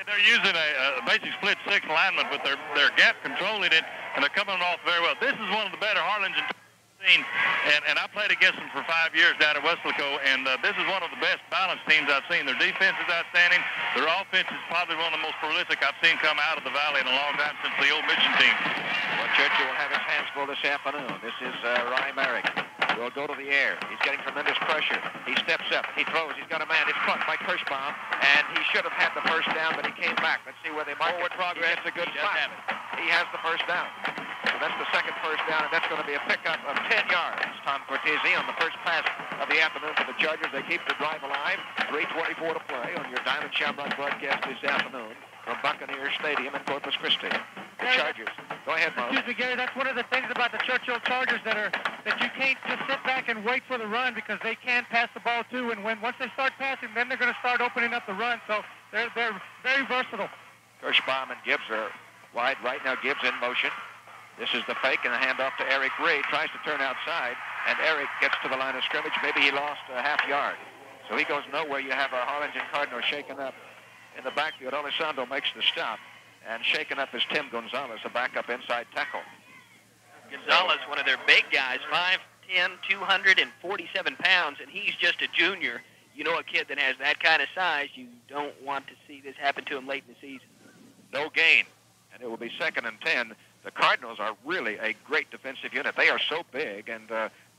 They're using a basic split six alignment, but they're gap controlling it, and they're coming off very well. This is one of the better Harlingen teams, and I played against them for 5 years down at Weslaco, and this is one of the best balanced teams I've seen. Their defense is outstanding. Their offense is probably one of the most prolific I've seen come out of the Valley in a long time since the old Mission team. Well, Churchill will have his hands full this afternoon. This is Ryan Merrick. Will go to the air. He's getting tremendous pressure. He steps up. He throws. He's got a man. It's caught by Kirschbaum, and he should have had the first down, but he came back. Let's see where they mark Forward it. progress. It's a good He spot. does have it. He has the first down. So that's the second first down, and that's going to be a pickup of 10 yards. Tom Cortese on the first pass of the afternoon for the Chargers. They keep the drive alive. 3:24 to play on your Diamond Shamrock broadcast this afternoon from Buccaneers Stadium in Corpus Christi. The Chargers. Go ahead, Mo. Excuse me, Gary. That's one of the things about the Churchill Chargers that you can't just sit back and wait for the run because they can pass the ball too. And once they start passing, then they're going to start opening up the run. So they're very versatile. Kirschbaum and Gibbs are wide right now. Gibbs in motion. This is the fake and a handoff to Eric Reed. Tries to turn outside, and Eric gets to the line of scrimmage. Maybe he lost a half yard. So he goes nowhere. You have a Harlingen Cardinal shaken up in the backfield. Elizondo makes the stop, and shaken up is Tim Gonzalez, a backup inside tackle. Gonzalez, one of their big guys, 5'10", 247 pounds, and he's just a junior. You know, a kid that has that kind of size, you don't want to see this happen to him late in the season. No gain, and it will be 2nd and 10. The Cardinals are really a great defensive unit. They are so big, and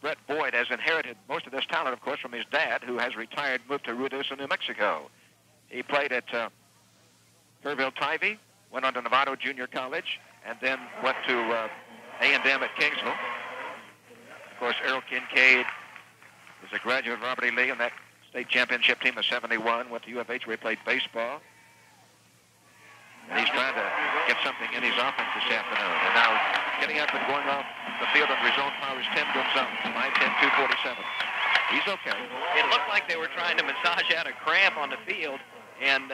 Brett Boyd has inherited most of this talent, of course, from his dad, who has retired, moved to Ruidoso, New Mexico. He played at Kerrville-Tivy, went on to Novato Junior College, and then went to A&M at Kingsville. Of course, Earl Kincaid is a graduate of Robert E. Lee, and that state championship team of 71, went to U of H where he played baseball. And he's trying to get something in his offense this afternoon. And now getting up and going off the field under his own power is Tim Gonzalez, 5'10", 247. He's okay. It looked like they were trying to massage out a cramp on the field, and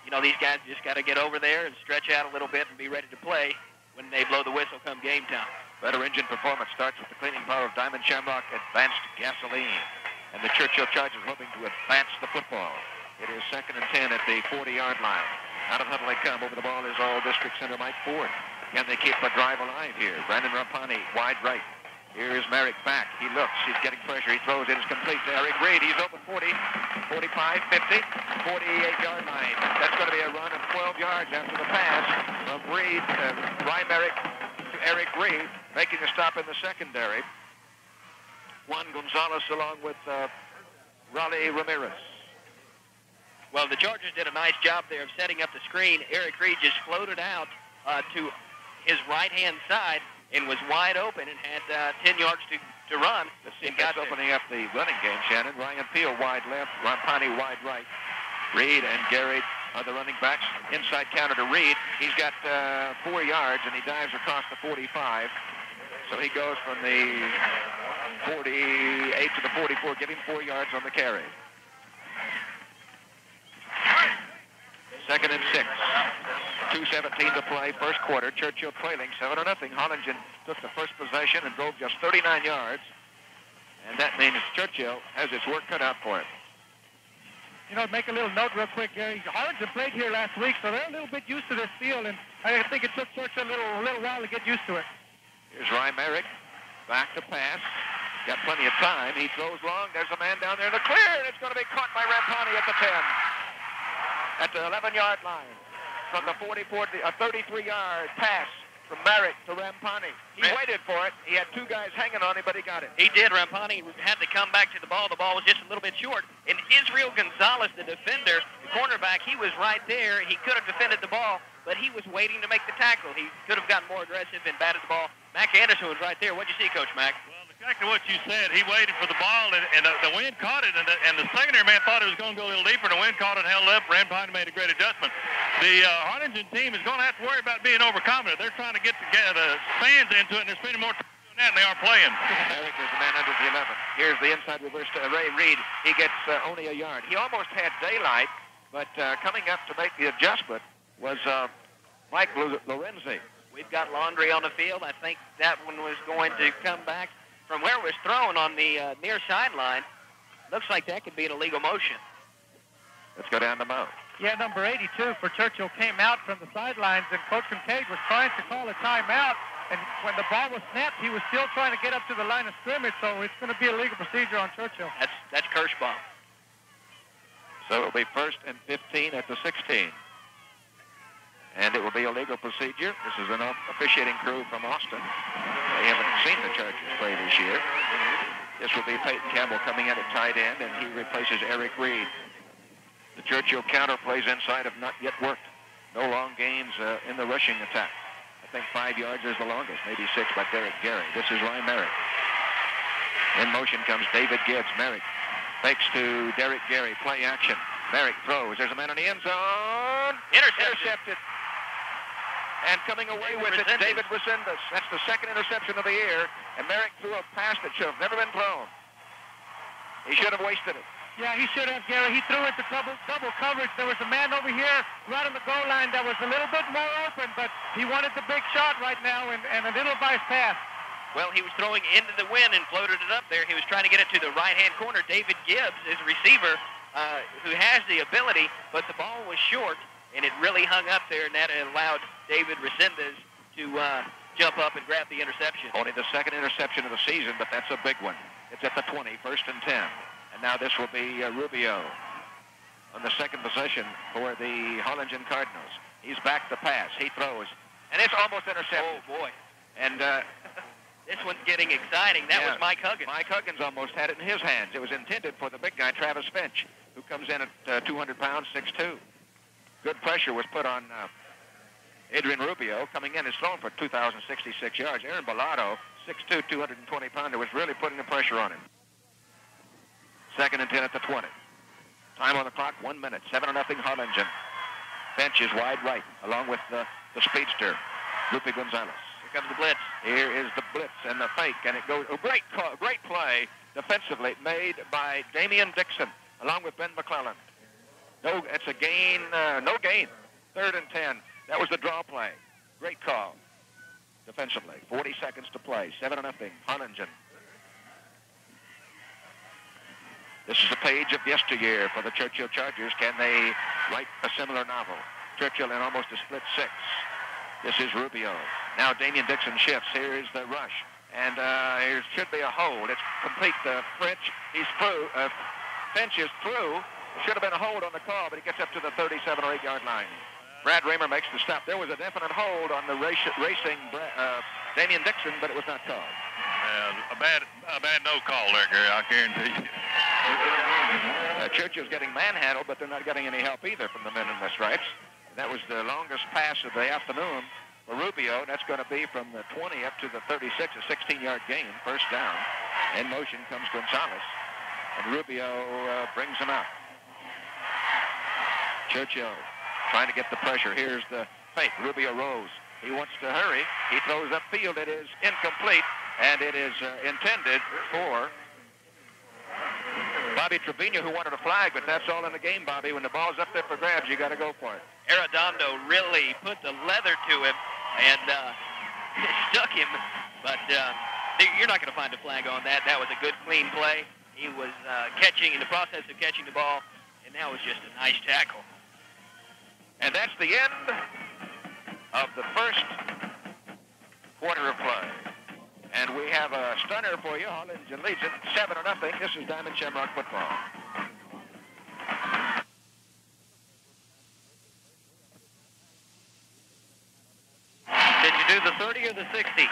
you know, these guys just got to get over there and stretch out a little bit and be ready to play when they blow the whistle come game time. Better engine performance starts with the cleaning power of Diamond Shamrock Advanced Gasoline. And the Churchill Chargers hoping to advance the football. It is 2nd and 10 at the 40-yard line. Out of huddle they come. Over the ball is All-District Center Mike Ford. Can they keep the drive alive here? Brandon Rampani, wide right. Here is Merrick back. He looks. He's getting pressure. He throws. It is complete to Eric Reed. He's open 40, 45, 50, 48-yard line. That's going to be a run of 12 yards after the pass from Reed, Ryan Merrick to Eric Reed, making a stop in the secondary. Juan Gonzalez along with Raleigh Ramirez. Well, the Chargers did a nice job there of setting up the screen. Eric Reed just floated out to his right-hand side and was wide open and had 10 yards to run. Let's see if that's opening up the running game, Shannon. Ryan Peel wide left, Rampani wide right. Reed and Gary are the running backs. Inside counter to Reed. He's got 4 yards, and he dives across the 45. So he goes from the 48 to the 44, giving 4 yards on the carry. 2nd and 6. 2:17 to play, first quarter. Churchill trailing 7-0. Harlingen took the first possession and drove just 39 yards. And that means Churchill has its work cut out for it. You know, make a little note real quick, Gary. Harlingen played here last week, so they're a little bit used to this field, and I think it took Churchill a little while to get used to it. Here's Ryan Merrick. Back to pass. Got plenty of time. He throws long. There's a man down there in the clear, and it's going to be caught by Rampani at the 10. At the 11-yard line. From the 33-yard pass from Merrick to Rampani. He waited for it. He had 2 guys hanging on him, but he got it. He did. Rampani had to come back to the ball. The ball was just a little bit short. And Israel Gonzalez, the defender, the cornerback, he was right there. He could have defended the ball, but he was waiting to make the tackle. He could have gotten more aggressive and batted the ball. Mac Anderson was right there. What'd you see, Coach Mac? Exactly what you said. He waited for the ball, and the wind caught it, and the secondary man thought it was going to go a little deeper, and the wind caught it and held up. Rampani made a great adjustment. The Harlingen team is going to have to worry about being overconfident. They're trying to get the fans into it, and they're spending more time doing that than they are playing. Eric is the man under the 11. Here's the inside reverse to Ray Reed. He gets only a yard. He almost had daylight, but coming up to make the adjustment was Mike Lorenzi. We've got Laundry on the field. I think that one was going to come back from where it was thrown on the near sideline. Looks like that could be an illegal motion. Let's go down to Mo. Yeah, number 82 for Churchill came out from the sidelines, and Coach Kincaid was trying to call a timeout. And when the ball was snapped, he was still trying to get up to the line of scrimmage, so it's going to be a legal procedure on Churchill. That's Kirschbaum. So it'll be 1st and 15 at the 16. And it will be a legal procedure. This is an officiating crew from Austin. They haven't seen the Chargers play this year. This will be Peyton Campbell coming in at tight end, and he replaces Eric Reed. The Churchill counter plays inside have not yet worked. No long gains in the rushing attack. I think 5 yards is the longest, maybe 6 by Derek Gary. This is Ryan Merrick. In motion comes David Gibbs. Merrick fakes to Derek Gary. Play action. Merrick throws. There's a man in the end zone. Intercepted. And coming away with it, David Resendez. That's the second interception of the year. And Merrick threw a pass that should have never been thrown. He should have wasted it. Yeah, he should have, Gary. He threw into double coverage. There was a man over here right on the goal line that was a little bit more open, but he wanted the big shot right now and a little vice pass. Well, he was throwing into the wind and floated it up there. He was trying to get it to the right-hand corner. David Gibbs is a receiver who has the ability, but the ball was short, and it really hung up there, and that allowed David Resendez to jump up and grab the interception. Only the second interception of the season, but that's a big one. It's at the 20, 1st and 10. And now this will be Rubio on the second possession for the Harlingen Cardinals. He's back to pass. He throws. And it's almost intercepted. Oh, boy. And this one's getting exciting. That was Mike Huggins. Mike Huggins almost had it in his hands. It was intended for the big guy, Travis Finch, who comes in at 200 pounds, 6'2". Good pressure was put on Adrian Rubio. Coming in, is thrown for 2,066 yards. Aaron Bellotto, 6'2", 220-pounder, was really putting the pressure on him. 2nd and 10 at the 20. Time on the clock, 1 minute. 7-0 Harlingen. Finch is wide right, along with the speedster, Lupe Gonzalez. Here comes the blitz. Here is the blitz and the fake, and it goes. Great play defensively made by Damian Dixon, along with Ben McClellan. No, it's a gain. No gain. 3rd and 10. That was the draw play. Great call defensively. 40 seconds to play. 7-0 Harlingen. This is a page of yesteryear for the Churchill Chargers. Can they write a similar novel? Churchill in almost a split 6. This is Rubio. Now Damian Dixon shifts. Here is the rush. And here should be a hold. It's complete. Finch, he's through. Finch is through. It should have been a hold on the call, but he gets up to the 37 or 8-yard line. Brad Raymer makes the stop. There was a definite hold on the racing Damian Dixon, but it was not called. A bad no call there, Gary, I guarantee you. Churchill's getting manhandled, but they're not getting any help either from the men in the stripes. That was the longest pass of the afternoon for Rubio. That's going to be from the 20 up to the 36, a 16-yard gain, 1st down. In motion comes Gonzalez, and Rubio brings him out. Churchill trying to get the pressure. Here's the fake. Rubio rolls. He wants to hurry. He throws upfield. It is incomplete, and it is intended for Bobby Trevino, who wanted a flag, but that's all in the game, Bobby. When the ball's up there for grabs, you got to go for it. Arredondo really put the leather to him and stuck him, but you're not going to find a flag on that. That was a good, clean play. He was in the process of catching the ball, and that was just a nice tackle. And that's the end of the first quarter of play. And we have a stunner for you. Harlingen leads it 7-0. This is Diamond Shamrock football. Did you do the 30 or the 60?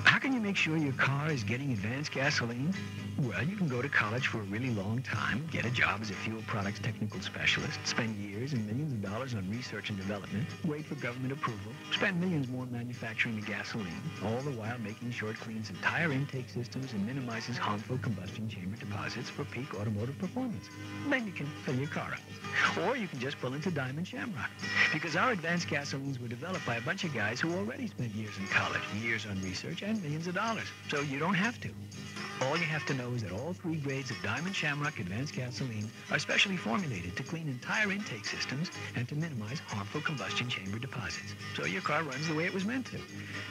How can you make sure your car is getting advanced gasoline? Well, you can go to college for a really long time, get a job as a fuel products technical specialist, spend years and millions of dollars on research and development, wait for government approval, spend millions more manufacturing the gasoline, all the while making sure it cleans entire intake systems and minimizes harmful combustion chamber deposits for peak automotive performance. Then you can fill your car up. Or you can just pull into Diamond Shamrock, because our advanced gasolines were developed by a bunch of guys who already spent years in college, years on research, and millions of dollars. So you don't have to. All you have to know is that all 3 grades of Diamond Shamrock Advanced Gasoline are specially formulated to clean entire intake systems and to minimize harmful combustion chamber deposits. So your car runs the way it was meant to.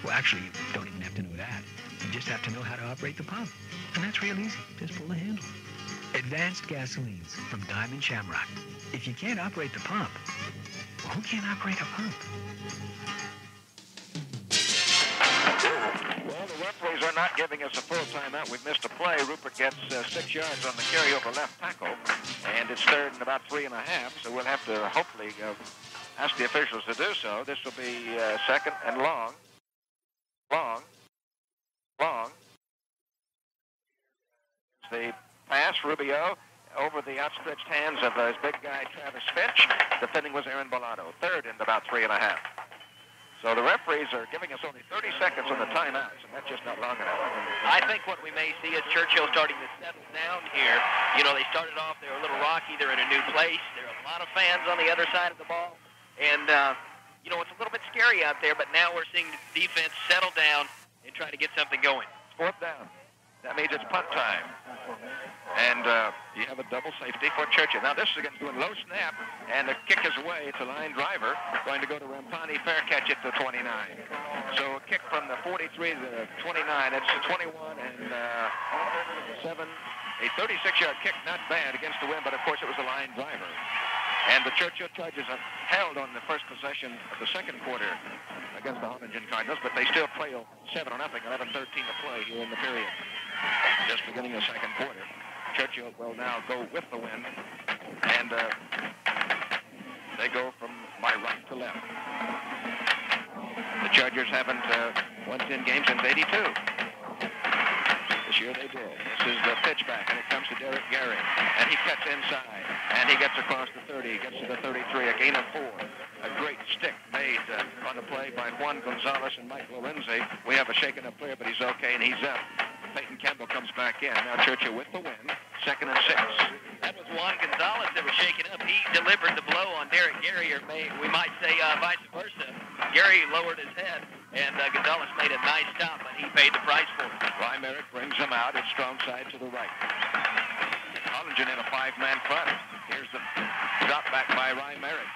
Well, actually, you don't even have to know that. You just have to know how to operate the pump. And that's real easy. Just pull the handle. Advanced gasolines from Diamond Shamrock. If you can't operate the pump, well, who can't operate a pump? Well, the referees are not giving us a full timeout. We've missed a play. Rupert gets 6 yards on the carryover left tackle, and it's 3rd and about 3.5, so we'll have to hopefully ask the officials to do so. This will be 2nd and long. The pass, Rubio, over the outstretched hands of his big guy, Travis Finch. Defending was Aaron Bellotto. 3rd and about 3.5. So the referees are giving us only 30 seconds on the timeouts, and that's just not long enough. I think what we may see is Churchill starting to settle down here. You know, they started off, they were a little rocky. They're in a new place. There are a lot of fans on the other side of the ball. And, you know, it's a little bit scary out there, but now we're seeing the defense settle down and try to get something going. 4th down. That means it's punt time. And you have a double safety for Churchill. Now this is against doing low snap, and the kick is away. It's a line driver going to go to Rampani. Fair catch at the 29. So a kick from the 43 to the 29. It's a 21 and 7. A 36-yard kick, not bad against the wind, but of course it was a line driver. And the Churchill Chargers have held on the first possession of the second quarter against the Harlingen Cardinals, but they still trail 7-0, 11-13 to play here in the period. Just beginning the second quarter. Churchill will now go with the wind, and they go from my right to left. The Chargers haven't won 10 games since '82. This year they did. This is the pitch back, and it comes to Derek Gary, and he cuts inside, and he gets across the 30, gets to the 33, a gain of 4. A great stick made on the play by Juan Gonzalez and Mike Lorenzi. We have a shaken-up player, but he's okay, and he's up. Peyton Campbell comes back in. Now Churchill with the win, 2nd and 6. That was Juan Gonzalez that was shaken up. He delivered the blow on Derek Gary, or we might say vice versa. Gary lowered his head, and Gonzalez made a nice stop, but he paid the price for it. Ryan Merrick brings him out. It's strong side to the right. Harlingen in a 5-man front. Here's the drop back by Ryan Merrick.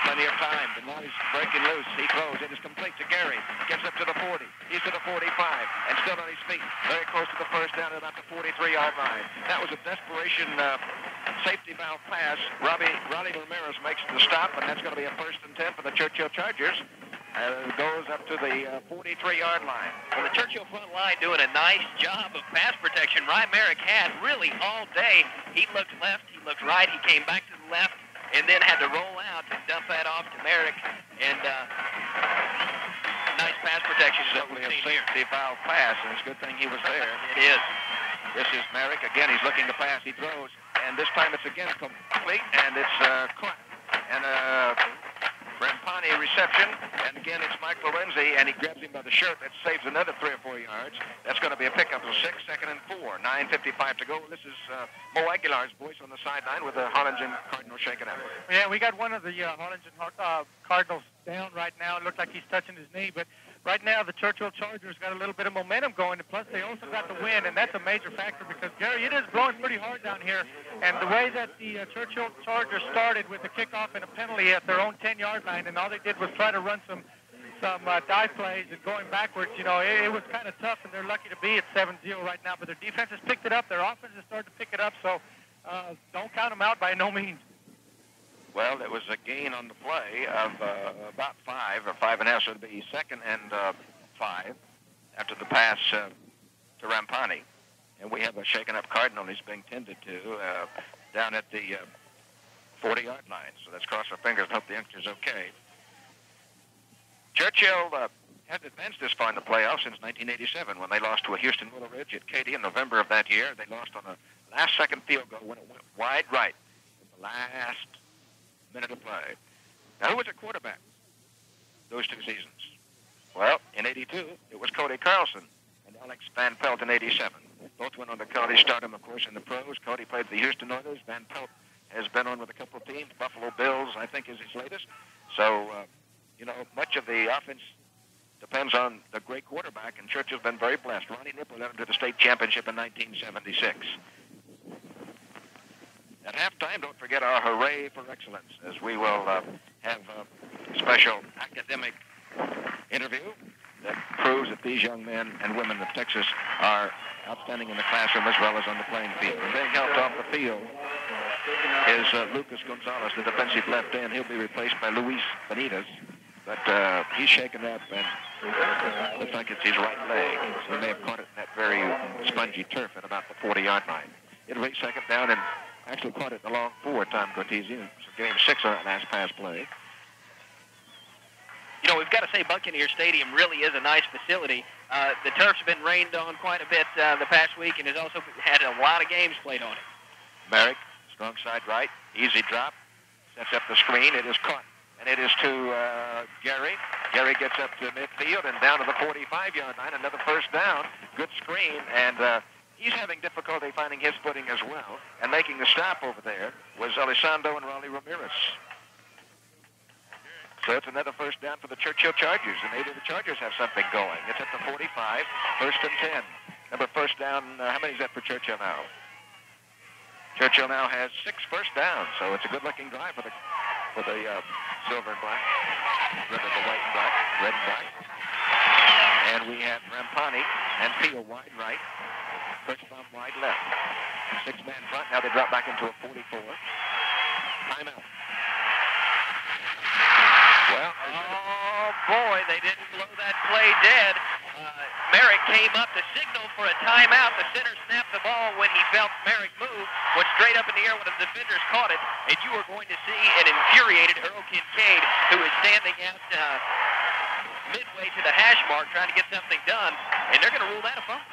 Plenty of time, but now he's breaking loose. He throws. It is complete to Gary. Gets up to the 40. He's to the 45, and still on his feet. Very close to the first down at about the 43-yard line. That was a desperation safety valve pass. Ronnie Ramirez makes the stop, and that's going to be a 1st and 10 for the Churchill Chargers. Goes up to the 43-yard line. Well, the Churchill front line doing a nice job of pass protection. Ryan Merrick had really all day. He looked left, he looked right, he came back to the left, and then had to roll out and dump that off to Merrick. And nice pass protection is what we've seen here. Safety valve pass, and it's a good thing he was there. It is. This is Merrick. Again, he's looking to pass. He throws, and this time it's again complete, and it's caught. And Rampani reception, and again it's Mike Lorenzi, and he grabs him by the shirt. That saves another 3 or 4 yards. That's going to be a pickup of 6, 2nd and 4. 9:55 to go. This is Mo Aguilar's voice on the sideline with the Harlingen Cardinals shaking out. Yeah, we got one of the Harlingen Cardinals down right now. It looked like he's touching his knee, but right now the Churchill Chargers got a little bit of momentum going, and plus they also got the win, and that's a major factor because, Gary, it is blowing pretty hard down here, and the way that the Churchill Chargers started with the kickoff and a penalty at their own 10-yard line, and all they did was try to run some dive plays and going backwards, you know, it was kind of tough, and they're lucky to be at 7-0 right now, but their defense has picked it up, their offense has started to pick it up, so don't count them out by no means. Well, it was a gain on the play of about 5 or 5.5, so it'd be 2nd and 5 after the pass to Rampani. And we have a shaken-up Cardinal he's being tended to down at the 40-yard line. So let's cross our fingers and hope the youngster's okay. Churchill hasn't advanced this far in the playoffs since 1987 when they lost to a Houston Willow Ridge at Katy in November of that year. They lost on a last-second field goal when it went wide right in the last minute of play. Now, who was at quarterback those 2 seasons? Well, in '82, it was Cody Carlson and Alex Van Pelt in '87. Both went on to college stardom, of course, in the pros. Cody played for the Houston Oilers. Van Pelt has been on with a couple of teams. Buffalo Bills, I think, is his latest. So, you know, much of the offense depends on the great quarterback, and Churchill's been very blessed. Ronnie Nipple led him to the state championship in 1976. At halftime, don't forget our Hooray for Excellence, as we will have a special academic interview that proves that these young men and women of Texas are outstanding in the classroom as well as on the playing field. And being helped off the field is Lucas Gonzalez, the defensive left end. He'll be replaced by Luis Benitez, but he's shaken up and looks like it's his right leg. So he may have caught it in that very spongy turf at about the 40-yard line. It'll be second down and actually caught it in the long 4, Tom Cortese. So gave him 6 on that last pass play. You know, we've got to say Buccaneer Stadium really is a nice facility. The turf's been rained on quite a bit the past week and has also had a lot of games played on it. Merrick, strong side right, easy drop, sets up the screen. It is caught, and it is to Gary. Gary gets up to midfield and down to the 45-yard line. Another first down. Good screen, and he's having difficulty finding his footing as well. And making the stop over there was Elizondo and Raleigh Ramirez. So it's another first down for the Churchill Chargers, and maybe the Chargers have something going. It's at the 45, first and 10. Number first down, how many is that for Churchill now? Churchill now has 6 first downs, so it's a good-looking drive for the silver and black, rather the white and black, red and black. And we have Rampani and Peel wide right, Kirschbaum wide left. 6-man front, now they drop back into a 44. Timeout. Well, oh boy, they didn't blow that play dead. Merrick came up to signal for a timeout. The center snapped the ball when he felt Merrick move, went straight up in the air when the defenders caught it, and you were going to see an infuriated Earl Kincaid, who is standing out midway to the hash mark trying to get something done, and they're going to rule that a fumble.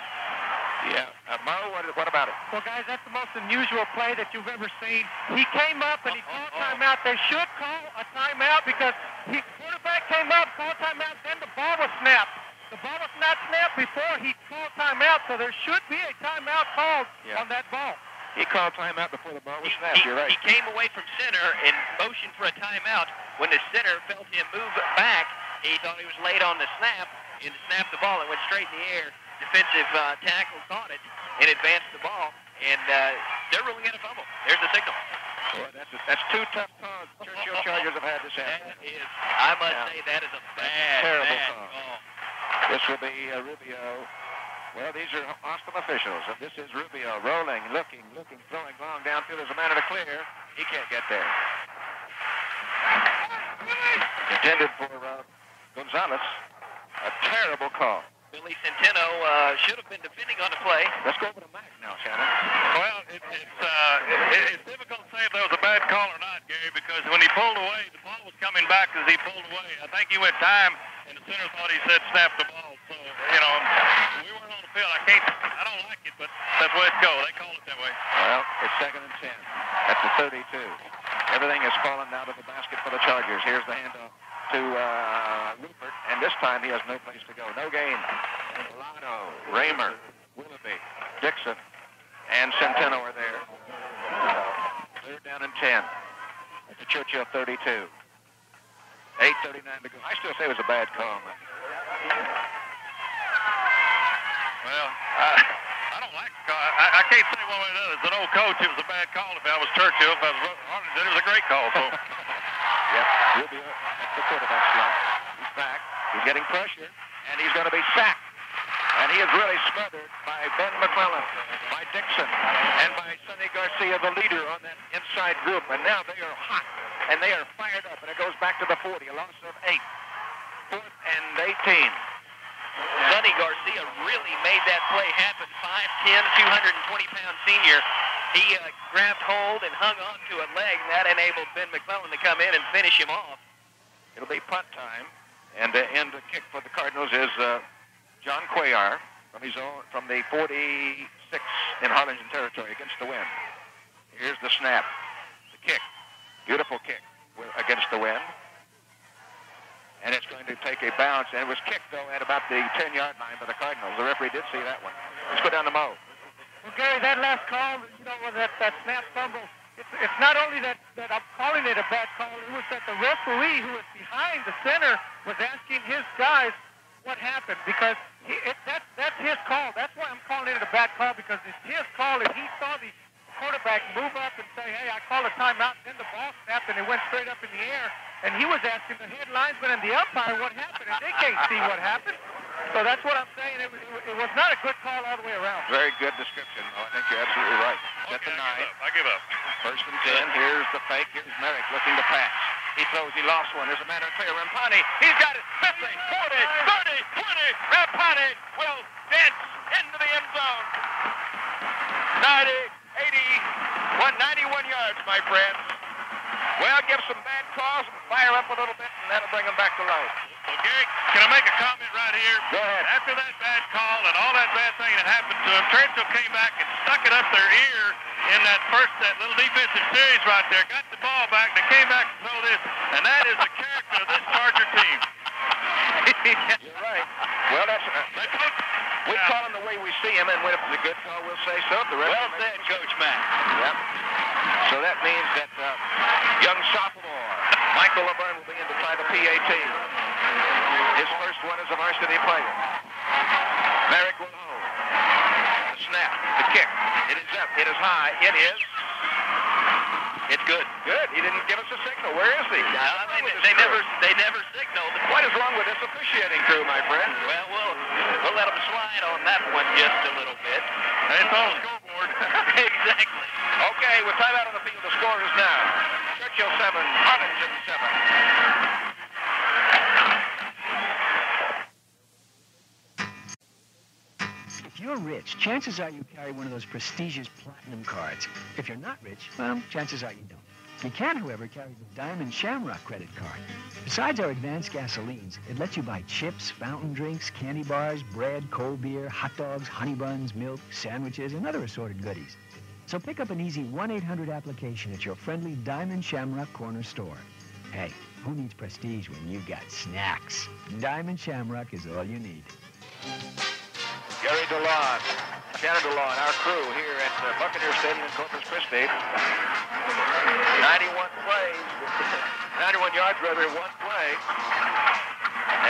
Yeah. Mo, what about it? Well, guys, that's the most unusual play that you've ever seen. He came up and he called timeout. They should call a timeout because the quarterback came up, called timeout, then the ball was snapped. The ball was not snapped before he called timeout, so there should be a timeout called on that ball. He called timeout before the ball was snapped. You're right. He came away from center and motioned for a timeout. When the center felt him move back, he thought he was late on the snap and snapped the ball and went straight in the air. Defensive tackle caught it and advanced the ball, and they're ruling it a fumble. There's the signal. Boy, that's 2 tough calls the Churchill Chargers have had this afternoon. I must say, that is a terrible call. This will be Rubio. Well, these are Austin officials, and this is Rubio rolling, looking, throwing long downfield. There's a man in the clear. He can't get there. Intended for Gonzalez. A terrible call. Billy Centeno should have been defending on the play. Let's go over to Mac now, Shannon. Well, it's difficult to say if there was a bad call or not, Gary, because when he pulled away, the ball was coming back as he pulled away. I think he went time, and the center thought he said snap the ball. So, you know, we weren't on the field. I don't like it, but that's the way it goes. They call it that way. Well, it's 2nd and 10 at the 32. Everything has fallen out of the basket for the Chargers. Here's the handoff to Rupert, and this time he has no place to go. No gain. Milano, Raymer, Willoughby, Dixon, and Centeno are there. 3rd down and 10 at the Churchill 32. 8:39 to go. I still say it was a bad call. Well, I don't like the call. I can't say one way or the other. As an old coach, it was a bad call. If I was Churchill, if I was Harlingen, it was a great call. So. Yep, Rubio at the quarterback slot. He's back. He's getting pressure, and he's going to be sacked. And he is really smothered by Ben McClellan, by Dixon, and by Sonny Garcia, the leader on that inside group. And now they are hot, and they are fired up, and it goes back to the 40, a loss of 8. 4th and 18. Sonny Garcia really made that play happen. 5'10", 220-pound senior. He grabbed hold and hung on to a leg, and that enabled Ben McClellan to come in and finish him off. It'll be punt time, and the end kick for the Cardinals is John Cuellar from the 46 in Harlingen territory against the wind. Here's the snap, the kick, beautiful kick against the wind. And it's going to take a bounce, and it was kicked, though, at about the 10-yard line by the Cardinals. The referee did see that one. Let's go down to Mo. Well, Gary, that last call, you know, that snap fumble, it's not only that I'm calling it a bad call, it was that the referee who was behind the center was asking his guys what happened, because that's his call. That's why I'm calling it a bad call, because it's his call, and he saw the quarterback move up and say, hey, I call a timeout, and then the ball snapped, and it went straight up in the air. And he was asking the head linesman and the umpire what happened, and they can't see what happened. So that's what I'm saying. It was not a good call all the way around. Very good description. Oh, I think you're absolutely right. Set the 9. I give up. First and 10. Here's the fake. Here's Merrick looking to pass. He throws. He lost one. There's a man on clear. Rampani. He's got it. 50, 40, 30, 20. Rampani will dance into the end zone. 90, 80, 191 yards, my friends. Well, give some bad calls and fire up a little bit, and that'll bring them back to life. Well, Gary, can I make a comment right here? Go ahead. After that bad call and all that bad thing that happened to him, Churchill came back and stuck it up their ear in that little defensive series right there, got the ball back, they came back and throw this, and that is the character of this Charger team. You're right. Well, that's... we call him the way we see him, and if it's a good call, we'll say so. The rest Well said, Coach Mack. Yep. So that means that young sophomore, Michael Laverne, will begin to try the PAT. His first one as a varsity player. Merrick will hold. The snap, the kick. It is up. It is high. It is. It's good. Good. He didn't give us a signal. Where is he? They never signaled. What is wrong with this officiating crew, my friend? Well, we'll let them slide on that one just a little bit. It's on the scoreboard. Exactly. Okay, with time out on the field, the score is now Churchill 7, Harlingen 7. If you're rich, chances are you carry one of those prestigious platinum cards. If you're not rich, well, chances are you don't. You can, however, carry the Diamond Shamrock credit card. Besides our advanced gasolines, it lets you buy chips, fountain drinks, candy bars, bread, cold beer, hot dogs, honey buns, milk, sandwiches, and other assorted goodies. So pick up an easy 1-800 application at your friendly Diamond Shamrock corner store. Hey, who needs prestige when you've got snacks? Diamond Shamrock is all you need. Gary DeLaune, Shannon DeLaune, our crew here at Buccaneer Stadium in Corpus Christi. 91 plays, 91 yards rather, one play.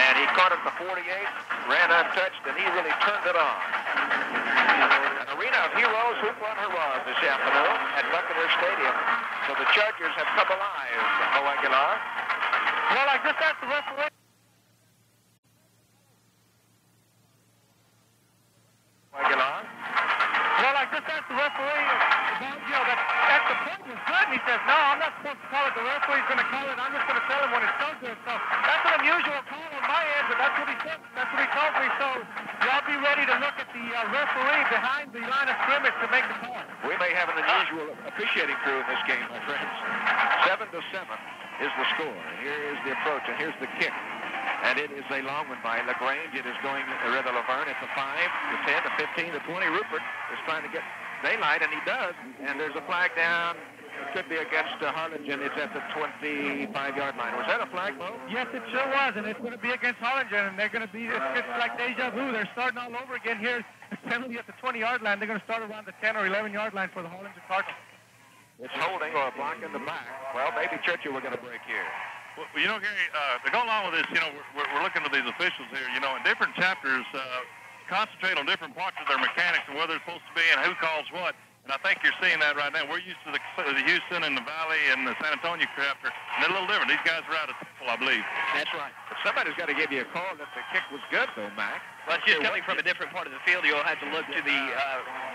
And he caught it at the 48, ran untouched, and he really turned it on. An arena of heroes, hoop on hurrahs this afternoon at Buccaneer Stadium. So the Chargers have come alive, Mo Aguilar. Well, I just asked the referee. Aguilar. Well, I just asked the referee about, that the point was good, and he says, no, I'm not supposed to call it. The referee's going to call it. I'm just going to tell him when it's so good. So that's an unusual call on my end, but that's what he said. That's what he told me. So y'all be ready to look at the referee behind the line of scrimmage to make the call. We may have an unusual officiating crew in this game, my friends. 7-7 is the score. And here is the approach, and here's the kick. And it is a long one by LaGrange. It is going rather Laverne at the 5, the 10, the 15, the 20. Rupert is trying to get daylight, and he does. And there's a flag down. It could be against Harlingen. It's at the 25-yard line. Was that a flag, Mo? Yes, it sure was, and it's going to be against Harlingen, and they're going to be, it's like deja vu. They're starting all over again here. Penalty at the 20-yard line. They're going to start around the 10 or 11-yard line for the Harlingen Cardinals. It's holding or a block in the back. Well, maybe Churchill we're going to break here. Well, Gary, to go along with this, we're looking at these officials here, in different chapters concentrate on different parts of their mechanics and where they're supposed to be and who calls what. And I think you're seeing that right now. We're used to the Houston and the Valley and the San Antonio chapter, and they're a little different. These guys are out of Temple, I believe. That's right. But somebody's got to give you a call that the kick was good, though, Mac. Well, it's just coming from a different part of the field. You'll have to look to the...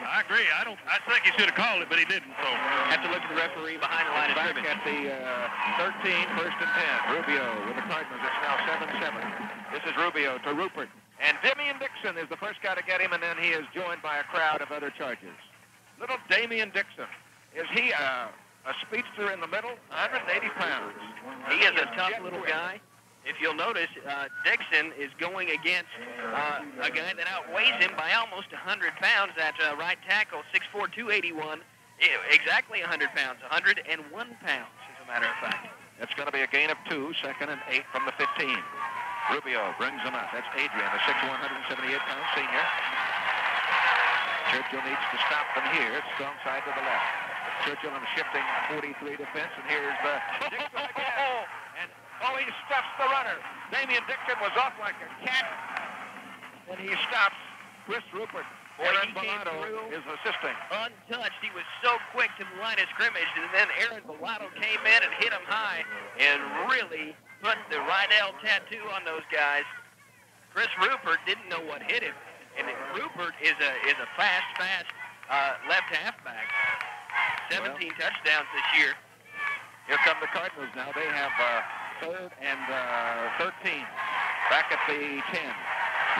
I agree. I think he should have called it, but he didn't. So have to look to the referee behind the line of scrimmage. Back at the 13, first and 10. Rubio with the Cardinals. It's now 7-7. This is Rubio to Rupert. And Damian Dixon is the first guy to get him, and then he is joined by a crowd of other Chargers. Little Damian Dixon. Is he a speedster in the middle? 180 pounds. He is a tough little guy. If you'll notice, Dixon is going against a guy that outweighs him by almost 100 pounds. That right tackle, 6'4", 281. Exactly 100 pounds. 101 pounds, as a matter of fact. That's going to be a gain of 2, second and 8 from the 15. Rubio brings him up. That's Adrian, the 6'1", 178-pound senior. Churchill needs to stop them here. Strong side to the left. Churchill on shifting 43 defense, and here's the Dixon again. And he stuffs the runner. Damian Dixon was off like a cat, and he stops Chris Rupert. Aaron Bellotto is assisting. Untouched. He was so quick to the line of scrimmage, and then Aaron Bellotto came in and hit him high and really put the Rydell tattoo on those guys. Chris Rupert didn't know what hit him. And Rupert is a fast left halfback. 17 touchdowns this year. Here come the Cardinals now. They have 3rd and 13. Back at the 10.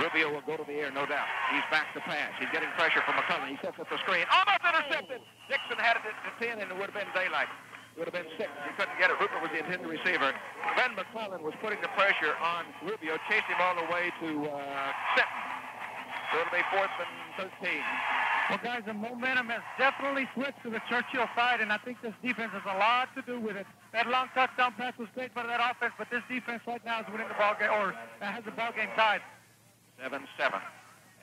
Rubio will go to the air, no doubt. He's back to pass. He's getting pressure from McCullough. He sets up the screen. Almost intercepted. Dixon had it at 10, and it would have been daylight. It would have been 6. He couldn't get it. Rupert was the intended receiver. Ben McClellan was putting the pressure on Rubio, chased him all the way to Sinton. So it'll be 4th and 13. Well, guys, the momentum has definitely switched to the Churchill side, and I think this defense has a lot to do with it. That long touchdown pass was great by that offense, but this defense right now is winning the ball game, or has the ball game tied. 7-7.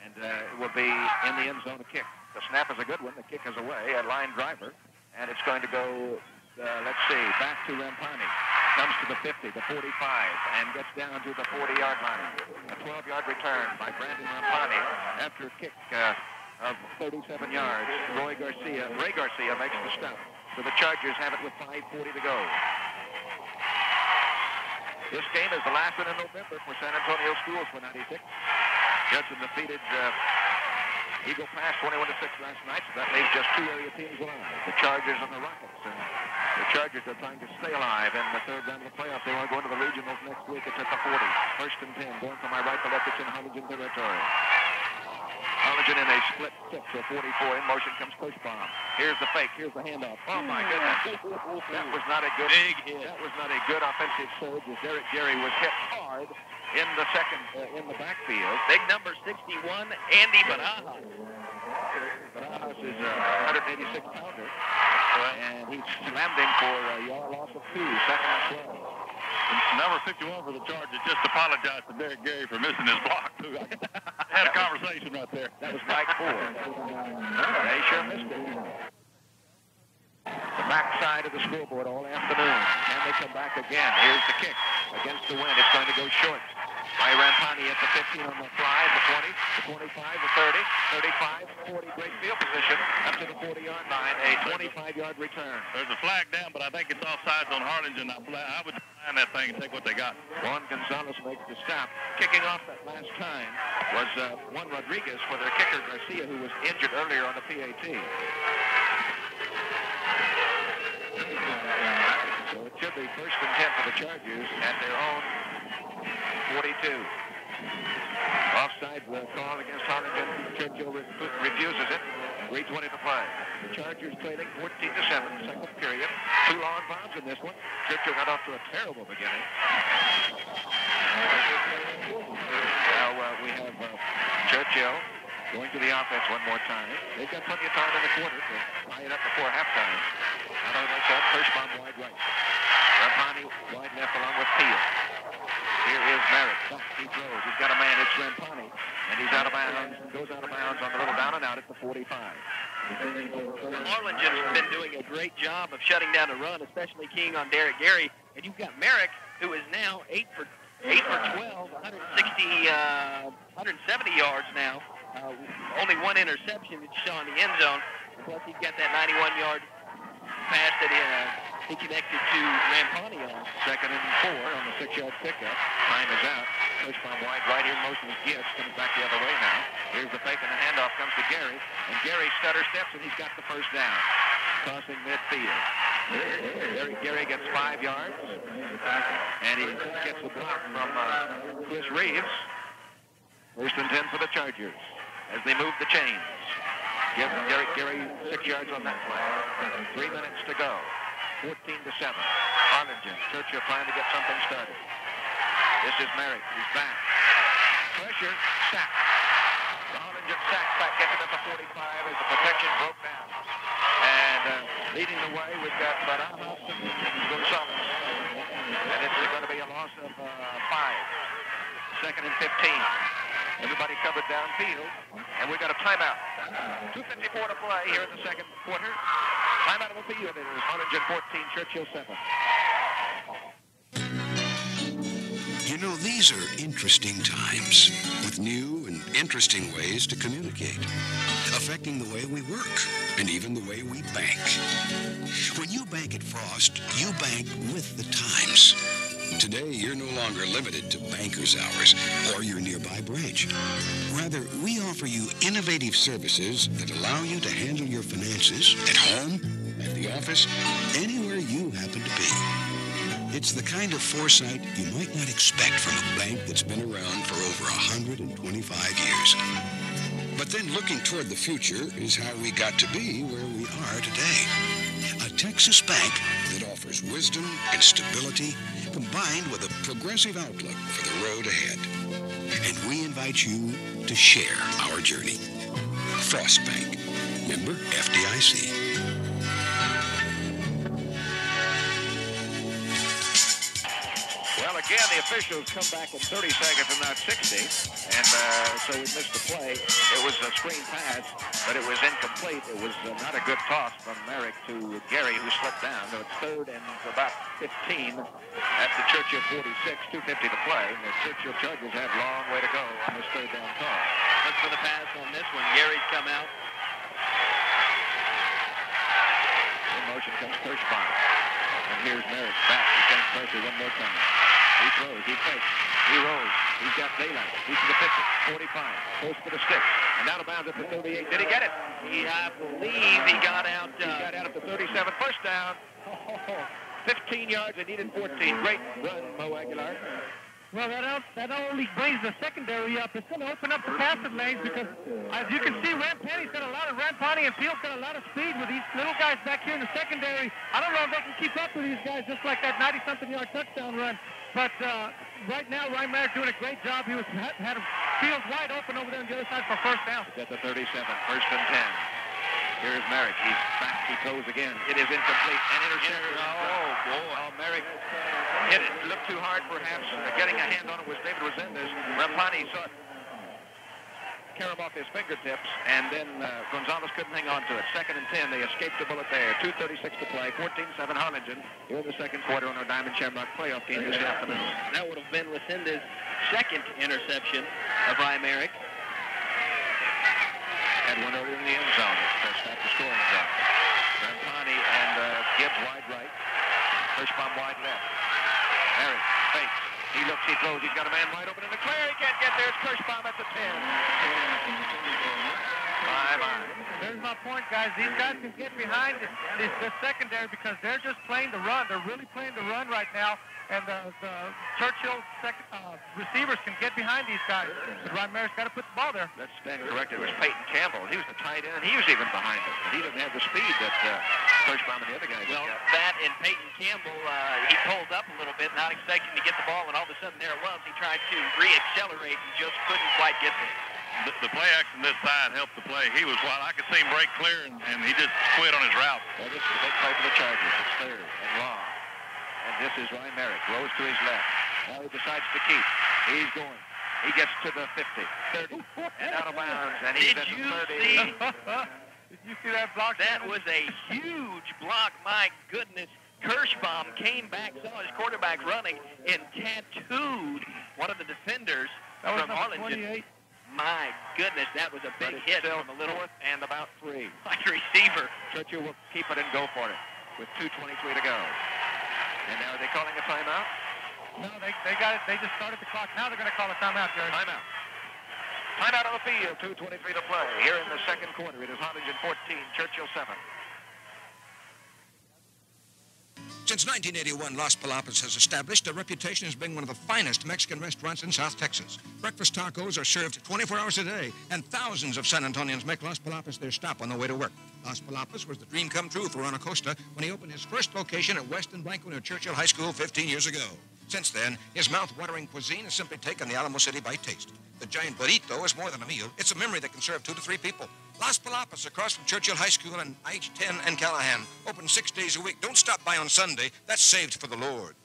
And it will be in the end zone a kick. The snap is a good one. The kick is away, a line driver. And it's going to go, let's see, back to Rampani. Comes to the 50, the 45, and gets down to the 40-yard line. A 12-yard return by Brandon Rampani after a kick of 37 yards. Ray Garcia makes the stop. So the Chargers have it with 5:40 to go. This game is the last one in November for San Antonio Schools for 96. Judson defeated Eagle Pass 21-6 last night, so that leaves just 2 area teams alive, the Chargers and the Rockets. And the Chargers are trying to stay alive in the 3rd round of the playoffs. They want to go into the regionals next week. It's at the 40. 1st and 10. Going from my right to left, it's in Harlingen territory. Harlingen in a split 6 or 44. In motion comes Kirschbaum. Here's the fake. Here's the handoff. Oh my goodness! That was not a good big hit. That was not a good offensive surge. As Derek Gary was hit hard in the in the backfield. Big number 61, Andy Barajas. Barajas is a 186-pounder, and he slammed him for a yard loss of 2. 2nd and 12. Number 51 for the Chargers just apologized to Derek Gary for missing his block. Had a conversation right there. That was Mike Ford. They sure missed it. The backside of the scoreboard all afternoon. And they come back again. Here's the kick against the wind. It's going to go short by Rampani at the 15 on the fly, the 20, the 25, the 30, 35, 40. Great field position up to the 40-yard line. A 25-yard return. There's a flag down, but I think it's offsides on Harlingen. I would find that thing and take what they got. Juan Gonzalez makes the stop. Kicking off that last time was Juan Rodriguez for their kicker, Garcia, who was injured earlier on the PAT. So it should be 1st and 10 for the Chargers at their own 42. Offside call against Harlingen. Churchill refuses it. 3:20 to play. The Chargers trailing 14-7, 2nd period. 2 long bombs in this one. Churchill got off to a terrible beginning. Now we have Churchill going to the offense one more time. They've got plenty of time in the quarter to tie it up before halftime. Not only that, Kirschbaum wide right. Rampani wide left along with Peel. Here is Merritt. He throws. He's got a man. It's Rampani. And he's out of bounds. Goes out of bounds on the little down and out at the 45. Harlingen's been doing a great job of shutting down the run, especially keying on Derek Gary. And you've got Merrick, who is now 8 for 12, 170 yards now. Only 1 interception that you saw in the end zone. Plus, he's got that 91-yard pass that he connected to Rampani on. 2nd and 4 on the 6-yard pickup. Time is out. Kirschbaum wide right here. Motion is Gibbs. Comes back the other way now. Here's the fake and the handoff comes to Gary. And Gary stutter steps and he's got the 1st down. Crossing midfield. Gary gets 5 yards. And he gets a block from Chris Reeves. 1st and 10 for the Chargers as they move the chains. Give Gary 6 yards on that play. 3 minutes to go. 14-7. Harlingen. Churchill trying to get something started. This is Merrick. He's back. Pressure. Sack. The Harlingen sack back. Gets it at the 45 as the protection broke down. And leading the way, we've got Barajas and Gonzalez. And it's going to be a loss of 5. 2nd and 15. Everybody covered downfield, and we've got a timeout. 2:54 to play here in the 2nd quarter. Timeout of the field. It is Harlingen 14, Churchill 7. You know, these are interesting times with new and interesting ways to communicate, affecting the way we work and even the way we bank. When you bank at Frost, you bank with the times. Today, you're no longer limited to banker's hours or your nearby branch. Rather, we offer you innovative services that allow you to handle your finances at home, at the office, anywhere you happen to be. It's the kind of foresight you might not expect from a bank that's been around for over 125 years. But then looking toward the future is how we got to be where we are today. A Texas bank that offers wisdom and stability combined with a progressive outlook for the road ahead. And we invite you to share our journey. Frost Bank, member FDIC. Well, again, the officials come back in 30 seconds and not 60, and so we missed the play. It was a screen pass, but it was incomplete. It was not a good toss from Merrick to Gary, who slipped down. So it's third and about 15 at the Churchill 46, 2:50 to play. The Churchill Chargers have a long way to go on this third down toss. Look for the pass on this one. Gary's come out. In motion comes Kirschbaum. And here's Merrick back. He's getting pressure one more time. He throws. He fakes. He rolls. He's got daylight. He's to the 50, 45. Close to the sticks. And out of bounds at the 38. Did he get it? I believe he got out. He got out at the 37. First down. 15 yards. They needed 14. Great run, Mo Aguilar. Well, that only brings the secondary up. It's going to open up the passing lanes because, as you can see, Rampani's got a lot of Rampani and Fields got a lot of speed with these little guys back here in the secondary. I don't know if they can keep up with these guys just like that 90-something yard touchdown run. But right now, Ryan Merrick doing a great job. He had Fields wide open over there on the other side for first down. He's at the 37, first and 10. Here's Merrick. He's back. He throws again. It is incomplete. And intercepted. Oh, boy. Well, Merrick hit it. Looked too hard, perhaps. Getting a hand on it was David Resendez. Rampani saw it carry him off his fingertips, and then Gonzalez couldn't hang on to it. Second and 10. They escaped the bullet there. 2:36 to play. 14-7 Harlingen. Here in the second quarter on our Diamond Shamrock playoff game this afternoon. That would have been Resendez's second interception of Ryan Merrick. Had one earlier in the end zone. That's not the scoring zone. Rampani and Gibbs wide right. Kirschbaum wide left. Merrick fakes. He looks, he throws. He's got a man wide open in the clear. He can't get there. It's Kirschbaum at the 10. Bye-bye. There's my point, guys. These guys can get behind the secondary because they're just playing the run. They're really playing the run right now. And the Churchill receivers can get behind these guys. But Ryan Merrick's got to put the ball there. Let's stand corrected. It was Peyton Campbell. He was the tight end. He was even behind him. But he doesn't have the speed that Kirschbaum and the other guys Well, got. that and Peyton Campbell, he pulled up a little bit, not expecting to get the ball, and all of a sudden there it was. He tried to re-accelerate and just couldn't quite get there. The play action this side helped the play. He was wild. I could see him break clear, and he just quit on his route. Well, this is a big play for the Chargers. It's third and long. And this is Ryan Merrick. Rose to his left. Now he decides to keep. He's going. He gets to the 50, 30, and out of bounds. And he's at the 30. Did you see that block? That was a huge block. My goodness. Kirschbaum came back, saw his quarterback running, and tattooed one of the defenders from Harlingen. My goodness, that was a big hit from a little and about 3. wide receiver. Churchill will keep it and go for it with 2:23 to go. And now are they calling a timeout? No, they got it. They just started the clock. Now they're going to call a timeout, Jerry. Timeout. Timeout on the field. 2:23 to play. Here in the second quarter, it is Harlingen 14, Churchill 7. Since 1981, Las Palapas has established a reputation as being one of the finest Mexican restaurants in South Texas. Breakfast tacos are served 24 hours a day, and thousands of San Antonians make Las Palapas their stop on the way to work. Las Palapas was the dream come true for Ron Acosta when he opened his first location at West and Blanco near Churchill High School 15 years ago. Since then, his mouth-watering cuisine has simply taken the Alamo City by taste. The giant burrito is more than a meal. It's a memory that can serve 2 to 3 people. Las Palapas, across from Churchill High School and I-10 and Callahan. Open 6 days a week. Don't stop by on Sunday. That's saved for the Lord.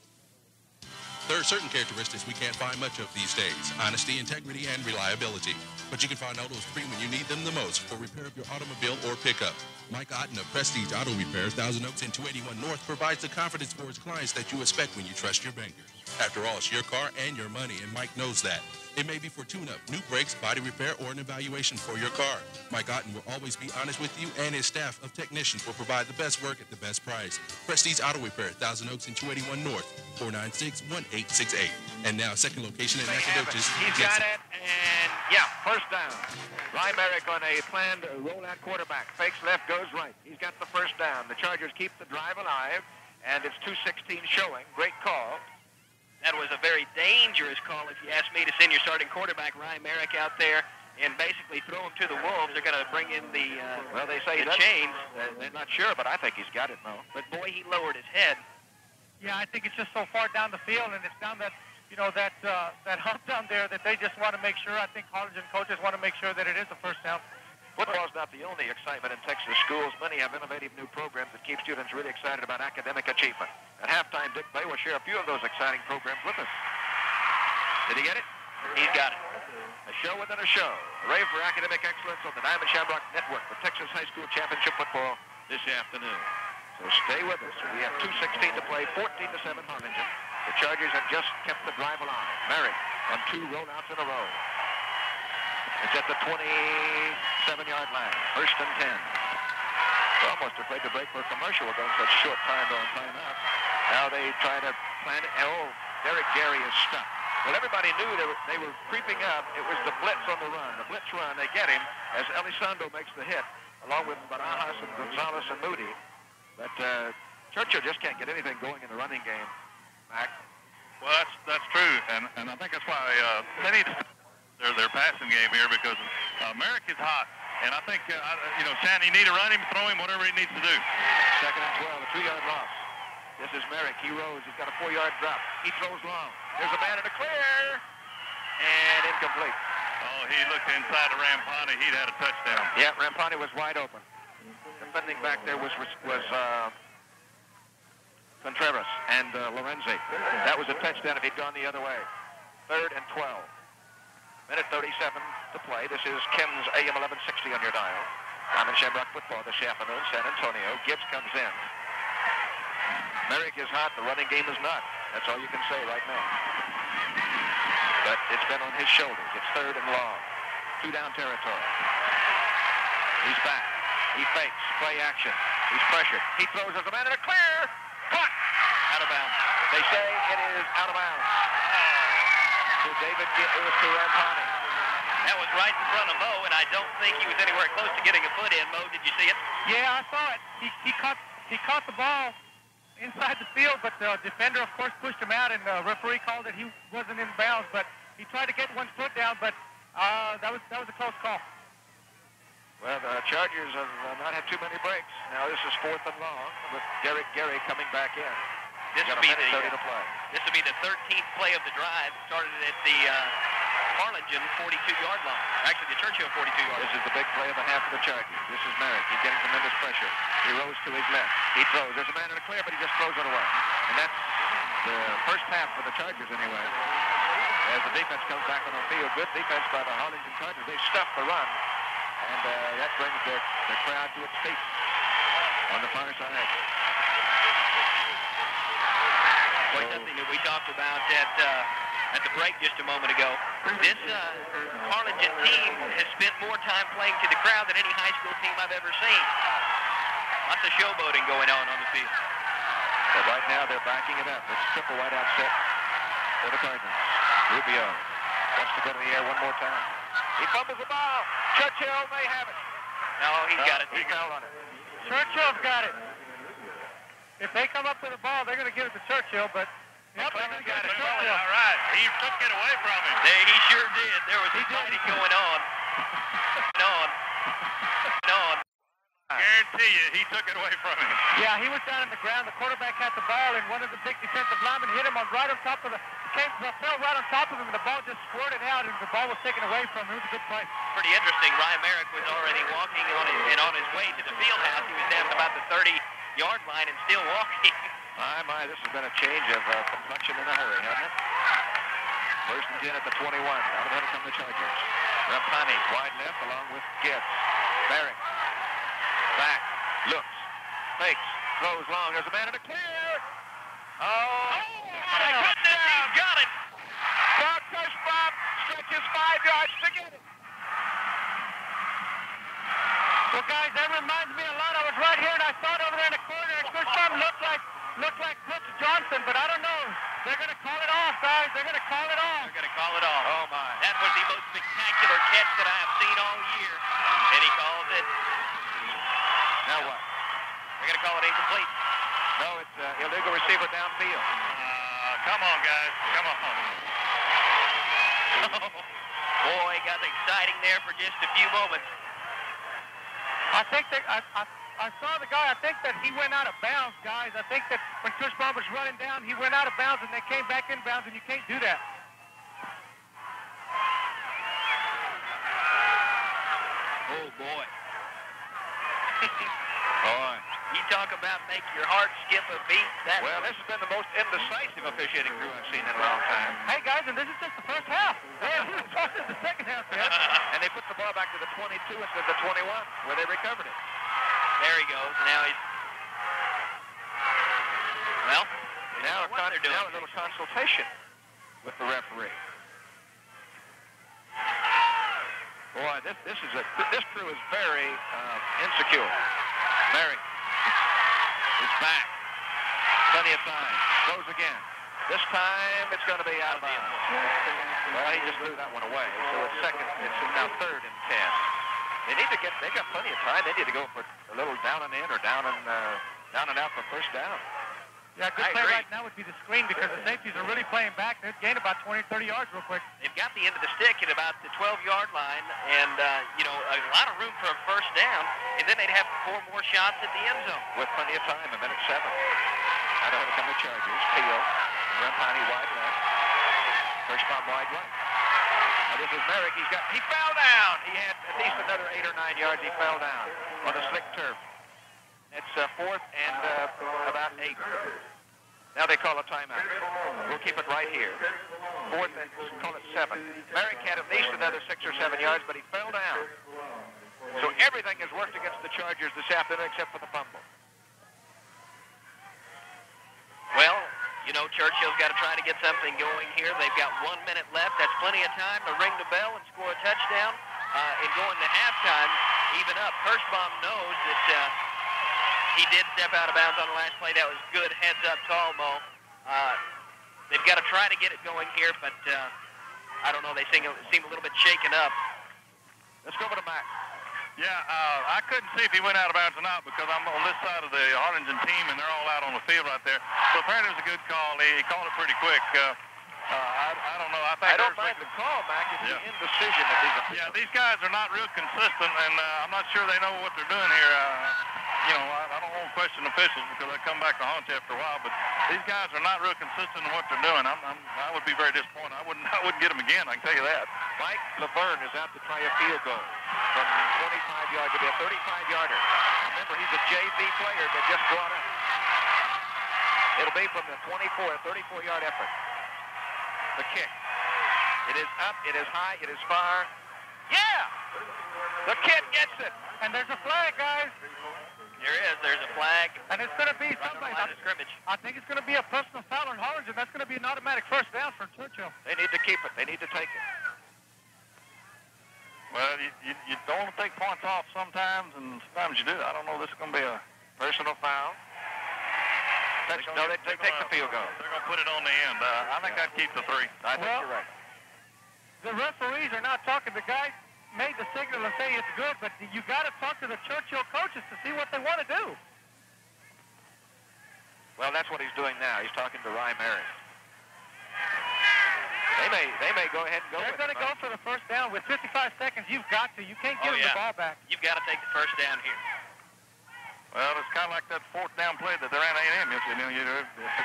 There are certain characteristics we can't find much of these days: honesty, integrity, and reliability. But you can find all those three when you need them the most for repair of your automobile or pickup. Mike Otten of Prestige Auto Repairs, Thousand Oaks and 281 North, provides the confidence for his clients that you expect when you trust your bankers. After all, it's your car and your money, and Mike knows that. It may be for tune-up, new brakes, body repair, or an evaluation for your car. Mike Otten will always be honest with you, and his staff of technicians will provide the best work at the best price. Prestige Auto Repair, 1000 Oaks and 281 North, 496-1868. And now, second location in Nacogdoches. He's got it, and yeah, first down. Ryan Merrick on a planned rollout quarterback. Fakes left, goes right. He's got the first down. The Chargers keep the drive alive, and it's 2:16 showing. Great call. That was a very dangerous call, if you ask me, to send your starting quarterback, Ryan Merrick, out there and basically throw him to the wolves. They're going to bring in the well, they say the chains. They're not sure, but I think he's got it, Mo. But boy, he lowered his head. Yeah, I think it's just so far down the field, and it's down that, that hump down there that they just want to make sure. I think Harlingen coaches want to make sure that it is a first down. Football's not the only excitement in Texas schools. Many have innovative new programs that keep students really excited about academic achievement. At halftime, Dick Bay will share a few of those exciting programs with us. Did he get it? He's got it. A show within a show. Hooray for academic excellence on the Diamond Shamrock Network for Texas High School Championship football this afternoon. So stay with us. We have 2:16 to play, 14-7 Harlingen. The Chargers have just kept the drive alive. Merrick on 2 rollouts in a row. It's at the 27-yard line. First and 10. We're almost afraid to break for a commercial. We're going such short time on timeout. Now they try to plan it. Oh, Derek Gary is stuck. Well, everybody knew they were creeping up. It was the blitz on the run. The blitz run, they get him as Elizondo makes the hit, along with Barajas and Gonzalez and Moody. But Churchill just can't get anything going in the running game, Mac. Well, that's true, and I think that's why they need to their passing game here, because Merrick is hot. And I think, Shannon, you need to run him, throw him, whatever he needs to do. Second and 12, a 3-yard loss. This is Merrick. He rose. He's got a 4-yard drop. He throws long. There's a man in the clear. And incomplete. Oh, he looked inside of Rampani. He'd had a touchdown. Yeah, Rampani was wide open. Defending back there was Contreras and Lorenzi. That was a touchdown if he'd gone the other way. 3rd and 12. Minute 37 to play. This is Ken's AM 1160 on your dial. Diamond Shamrock football this afternoon, San Antonio. Gibbs comes in. Merrick is hot. The running game is not. That's all you can say right now. But it's been on his shoulders. It's 3rd and long. 2-down territory. He's back. He fakes. Play action. He's pressured. He throws as a man in a clear. Caught. Out of bounds. They say it is out of bounds. To David, it was to Rampani. That was right in front of Mo, and I don't think he was anywhere close to getting a foot in. Mo, did you see it? Yeah, I saw it. He caught the ball inside the field, but the defender, of course, pushed him out, and the referee called that he wasn't in bounds. But he tried to get one foot down, but that was a close call. Well, the Chargers have not had too many breaks. Now this is 4th and long with Derek Gary coming back in. This will be the 13th play of the drive. Started at the Harlingen 42-yard line. Actually, the Churchill 42-yard line. This is the big play of the half of the Chargers. This is Merrick. He's getting tremendous pressure. He rose to his left. He throws. There's a man in the clear, but he just throws it away. And that's the first half for the Chargers anyway. As the defense comes back on the field, good defense by the Harlingen Chargers. They stuff the run, and that brings the crowd to its feet on the far side. Well, something that we talked about at the break just a moment ago. This Harlingen team has spent more time playing to the crowd than any high school team I've ever seen. Lots of showboating going on the field. But right now they're backing it up. It's triple wide out set for the Cardinals. Rubio wants to go to the air one more time. He fumbles the ball. Churchill may have it. No, he's got it. He fell on it. Churchill's got it. If they come up with the ball, they're going to give it to Churchill, but Yep, got it. All right. He took it away from him. He sure did. There was fighting going on. Guarantee you, he took it away from him. Yeah, he was down on the ground. The quarterback had the ball, and one of the big defensive linemen hit him right on top of fell right on top of him, and the ball just squirted out, and the ball was taken away from him. It was a good play. Pretty interesting. Ryan Merrick was already walking on his way to the field house. He was down at about the 30-yard line and still walking. My, this has been a change of complexion in a hurry, hasn't it? First and 10 at the 21. Out of it come the Chargers. Rampani, wide left, along with Gibbs. Barrett. Back. Looks. Fakes. Throws long. There's a man in the clear. Oh, my goodness, he's got it. Bob Cushbop stretches yards to get it. Well, guys, that reminds me a lot. I was right here, and I saw it over there in the corner. And Chris Trump looked like Coach Johnson, but I don't know. They're going to call it off, guys. They're going to call it off. They're going to call it off. Oh, my. That was the most spectacular catch that I have seen all year. And he calls it. Now what? They're going to call it incomplete. No, it's illegal receiver downfield. Come on, guys. Come on. Boy, got exciting there for just a few moments. I think that I saw the guy. I think that he went out of bounds, guys. I think that when Chris Trump was running down, he went out of bounds, and they came back in bounds, and you can't do that. Oh, boy. Boy. You talk about make your heart skip a beat. Well, this has been the most indecisive officiating crew I've seen in a long time. Hey, guys, and this is just the first half. This is the second half, man. And they put the ball back to the 22 instead of the 21, where they recovered it. There he goes. Now he's... Well, now what they're doing. Now a little consultation with the referee. Boy, this crew is very insecure. Mary is back. Plenty of time. Goes again. This time it's going to be out of bounds. Well, he just threw that one away. So it's second. It's now 3rd and 10. They got plenty of time. They need to go for a little down and in or down and out for first down. Yeah, good play right now would be the screen because the safeties are really playing back. They'd gain about 20, 30 yards real quick. They've got the end of the stick at about the 12-yard line, and, a lot of room for a first down, and then they'd have 4 more shots at the end zone. With plenty of time, a minute 7. Idaho to come to Chargers. Peel, Rampani wide left. Kirschbaum wide right. Now this is Merrick. He fell down. He had at least another 8 or 9 yards. He fell down on the slick turf. It's 4th and about 8. Now they call a timeout. We'll keep it right here. 4th and call it 7. Merrick had at least another 6 or 7 yards, but he fell down. So everything has worked against the Chargers this afternoon except for the fumble. Well, Churchill's got to try to get something going here. They've got 1 minute left. That's plenty of time to ring the bell and score a touchdown. And going to halftime, even up. Kirschbaum knows that he did step out of bounds on the last play. That was good heads-up call, Mo. They've got to try to get it going here, but I don't know. They seem a little bit shaken up. Let's go over to Mac. Yeah, I couldn't see if he went out of bounds or not because I'm on this side of the Harlingen team, and they're all out on the field right there. So apparently it was a good call. He called it pretty quick. I don't know. I don't mind the call, Mac. It's the indecision of these officials. Yeah, these guys are not real consistent, and I'm not sure they know what they're doing here. I don't want to question officials because they come back to haunt you after a while, but these guys are not real consistent in what they're doing. I would be very disappointed. I wouldn't get them again, I can tell you that. Mike Laverne is out to try a field goal from 25 yards. It'll be a 35-yarder. Remember, he's a JV player that just brought up. It'll be from the 24, a 34-yard effort. The kick. It is up, it is high, it is far. Yeah! The kid gets it. And there's a flag, guys. There is. There's a flag. And it's going to be somebody. I think it's going to be a personal foul on Harlingen. That's going to be an automatic first down for Churchill. They need to keep it. They need to take it. Well, you don't want to take points off sometimes, and sometimes you do. I don't know. This is going to be a personal foul. They take the field goal. They're going to put it on the end. I think I'd keep the 3. I think you're right. The referees are not talking. The guy made the signal and say it's good, but you got to talk to the Churchill coaches to see what they want to do. Well, that's what he's doing now. He's talking to Rye Mary. They may go ahead and go. They're going to go for the first down with 55 seconds. You've got to. You can't give them the ball back. You've got to take the first down here. Well, it's kind of like that 4th down play that they ran A&M.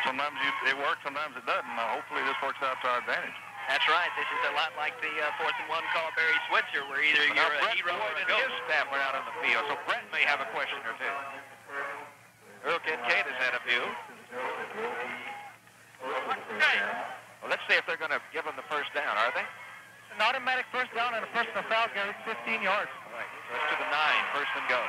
Sometimes it works, sometimes it doesn't. Hopefully this works out to our advantage. That's right. This is a lot like the 4th and 1 call Barry Switzer, where either you're a hero or a ghost. His staff were out on the field, so Brett may have a question or two. Earl Kincaid has had a few. Well, let's see if they're going to give them the first down, are they? An automatic first down and a personal foul, Gary. 15 yards. All right, so it's to the 9, first and go.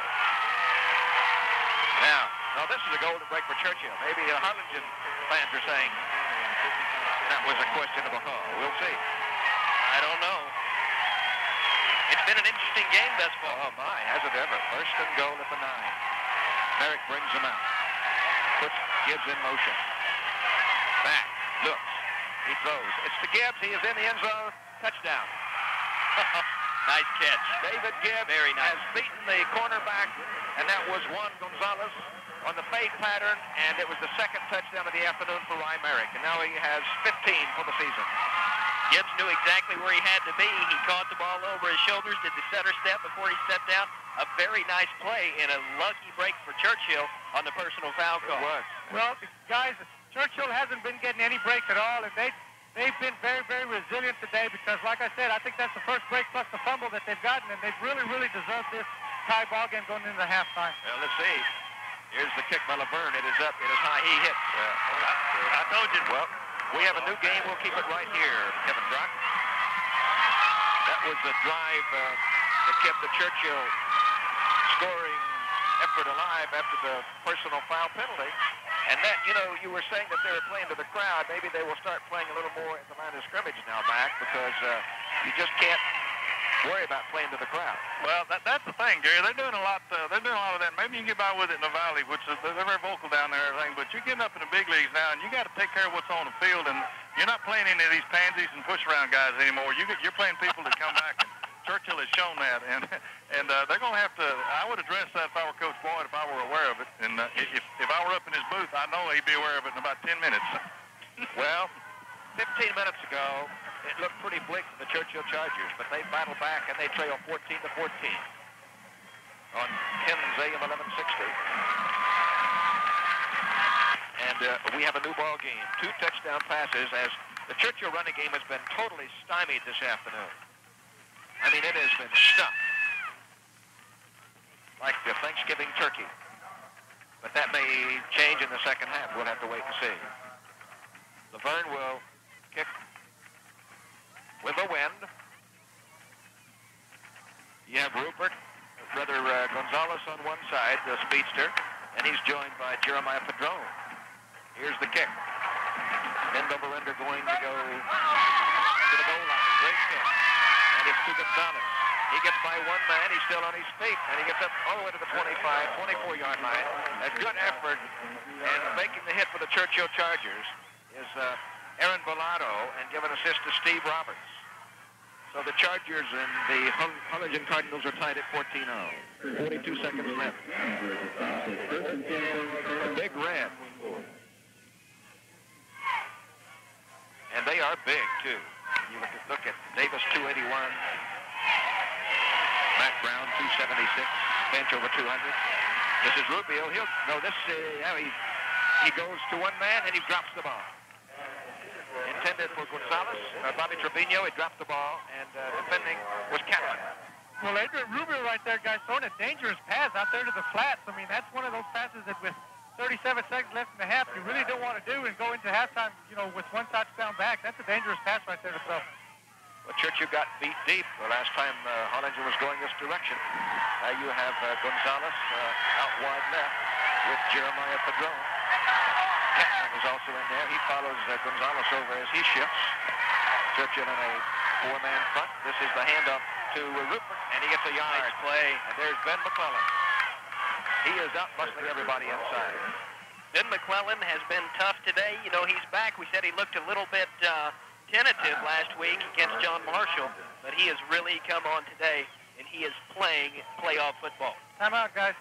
Now, this is a golden break for Churchill. Maybe the Harlingen fans are saying that was a questionable call. We'll see. I don't know. been an interesting game thus far. Oh, my, has it ever. First and goal at the 9. Merrick brings him out. Puts Gibbs in motion. Back. Looks. He throws. It's to Gibbs. He is in the end zone. Touchdown. Nice catch. David Gibbs Very nice. has beaten the cornerback, and that was Juan Gonzalez on the fade pattern, and it was the second touchdown of the afternoon for Ryan Merrick, and now he has 15 for the season. Gibbs knew exactly where he had to be. He caught the ball over his shoulders, did the center step before he stepped down. A very nice play and a lucky break for Churchill on the personal foul call. It was. Well, guys, Churchill hasn't been getting any breaks at all, and they've been very, very resilient today because, like I said, I think that's the first break plus the fumble that they've gotten, and they've really, really deserved this tie ball game going into the halftime. Well, let's see. Here's the kick by Laverne. It is up. It is high. He hits. I told you. Well, we have a new game. We'll keep it right here, Kevin Brock. That was the drive that kept the Churchill scoring effort alive after the personal foul penalty. And that, you know, you were saying that they were playing to the crowd. Maybe they will start playing a little more at the line of scrimmage now, Mac, because you just can't worry about playing to the crowd. Well, that's the thing, Gary. They're doing a lot. They're doing a lot of that. Maybe you can get by with it in the Valley, which is they're very vocal down there and everything. But you're getting up in the big leagues now, and you got to take care of what's on the field. And you're not playing any of these pansies and push around guys anymore. You're playing people that come back. And Churchill has shown that, and they're going to have to. I would address that if I were Coach Boyd, if I were aware of it. And if I were up in his booth, I know he'd be aware of it in about 10 minutes. Well, 15 minutes ago, it looked pretty bleak for the Churchill Chargers, but they battle back and they trail 14-14 on Ken's AM 1160. And we have a new ball game. 2 touchdown passes as the Churchill running game has been totally stymied this afternoon. I mean, it has been stuffed like the Thanksgiving turkey. But that may change in the second half. We'll have to wait and see. Laverne will kick with the wind. You have Gonzalez on one side, the speedster, and he's joined by Jeremiah Padron. Here's the kick. End over ender going to go to the goal line. Great kick. And it's to Gonzalez. He gets by one man. He's still on his feet. And he gets up all the way to the 25, 24-yard line. A good effort. And making the hit for the Churchill Chargers is Aaron Volado and giving assist to Steve Roberts. So the Chargers and the Harlingen Cardinals are tied at 14-0. 42 seconds left. Big Red. And they are big, too. You look at Davis, 281. Matt Brown, 276. Bench over 200. This is Rubio. He goes to one man and he drops the ball. Intended for Gonzalez. Bobby Trevino, he dropped the ball, and defending was Catlin. Well, Adrian Rubio right there, guys, throwing a dangerous pass out there to the flats. I mean, that's one of those passes that with 37 seconds left in the half, you really don't want to do and go into halftime, you know, with one touchdown back. That's a dangerous pass right there to throw. Well, Churchill got beat deep the last time Harlingen was going this direction. Now you have Gonzalez out wide left with Jeremiah Padron. Catlin is also in there. He follows Gonzalez over as he shifts. Churchill in a 4-man front. This is the handoff to Rupert, and he gets a yard. Nice play. And there's Ben McClellan. He is out bustling everybody inside. Ben McClellan has been tough today. You know, he's back. We said he looked a little bit tentative last week against John Marshall, but he has really come on today, and he is playing playoff football. Time out, guys.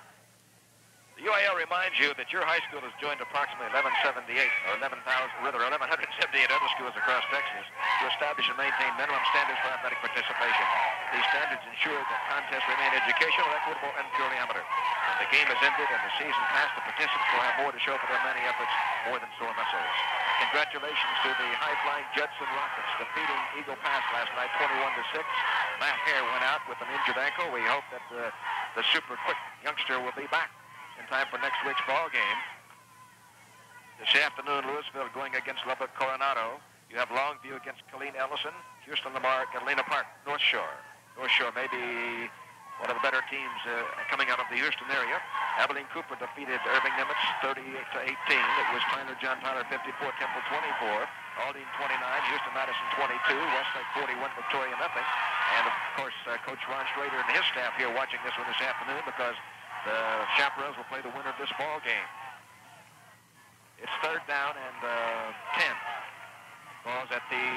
The UAL reminds you that your high school has joined approximately 1178 other schools across Texas to establish and maintain minimum standards for athletic participation. These standards ensure that contests remain educational, equitable, and purely amateur. When the game is ended and the season passed, the participants will have more to show for their many efforts, more than sore muscles. Congratulations to the high-flying Judson Rockets, defeating Eagle Pass last night 21-6. Matt Hare went out with an injured ankle. We hope that the super quick youngster will be back in time for next week's ball game. This afternoon, Louisville going against Lubbock Coronado. You have Longview against Colleen Ellison. Houston Lamar at Catalina Park, North Shore. North Shore may be one of the better teams coming out of the Houston area. Abilene Cooper defeated Irving Nimitz 38-18. It was John Tyler 54, Temple 24. Aldine 29, Houston Madison 22, Westlake 41, Victoria nothing. And, of course, Coach Ron Schrader and his staff here watching this one this afternoon because the Chaparrals will play the winner of this ball game. It's third down and 10. Ball's at the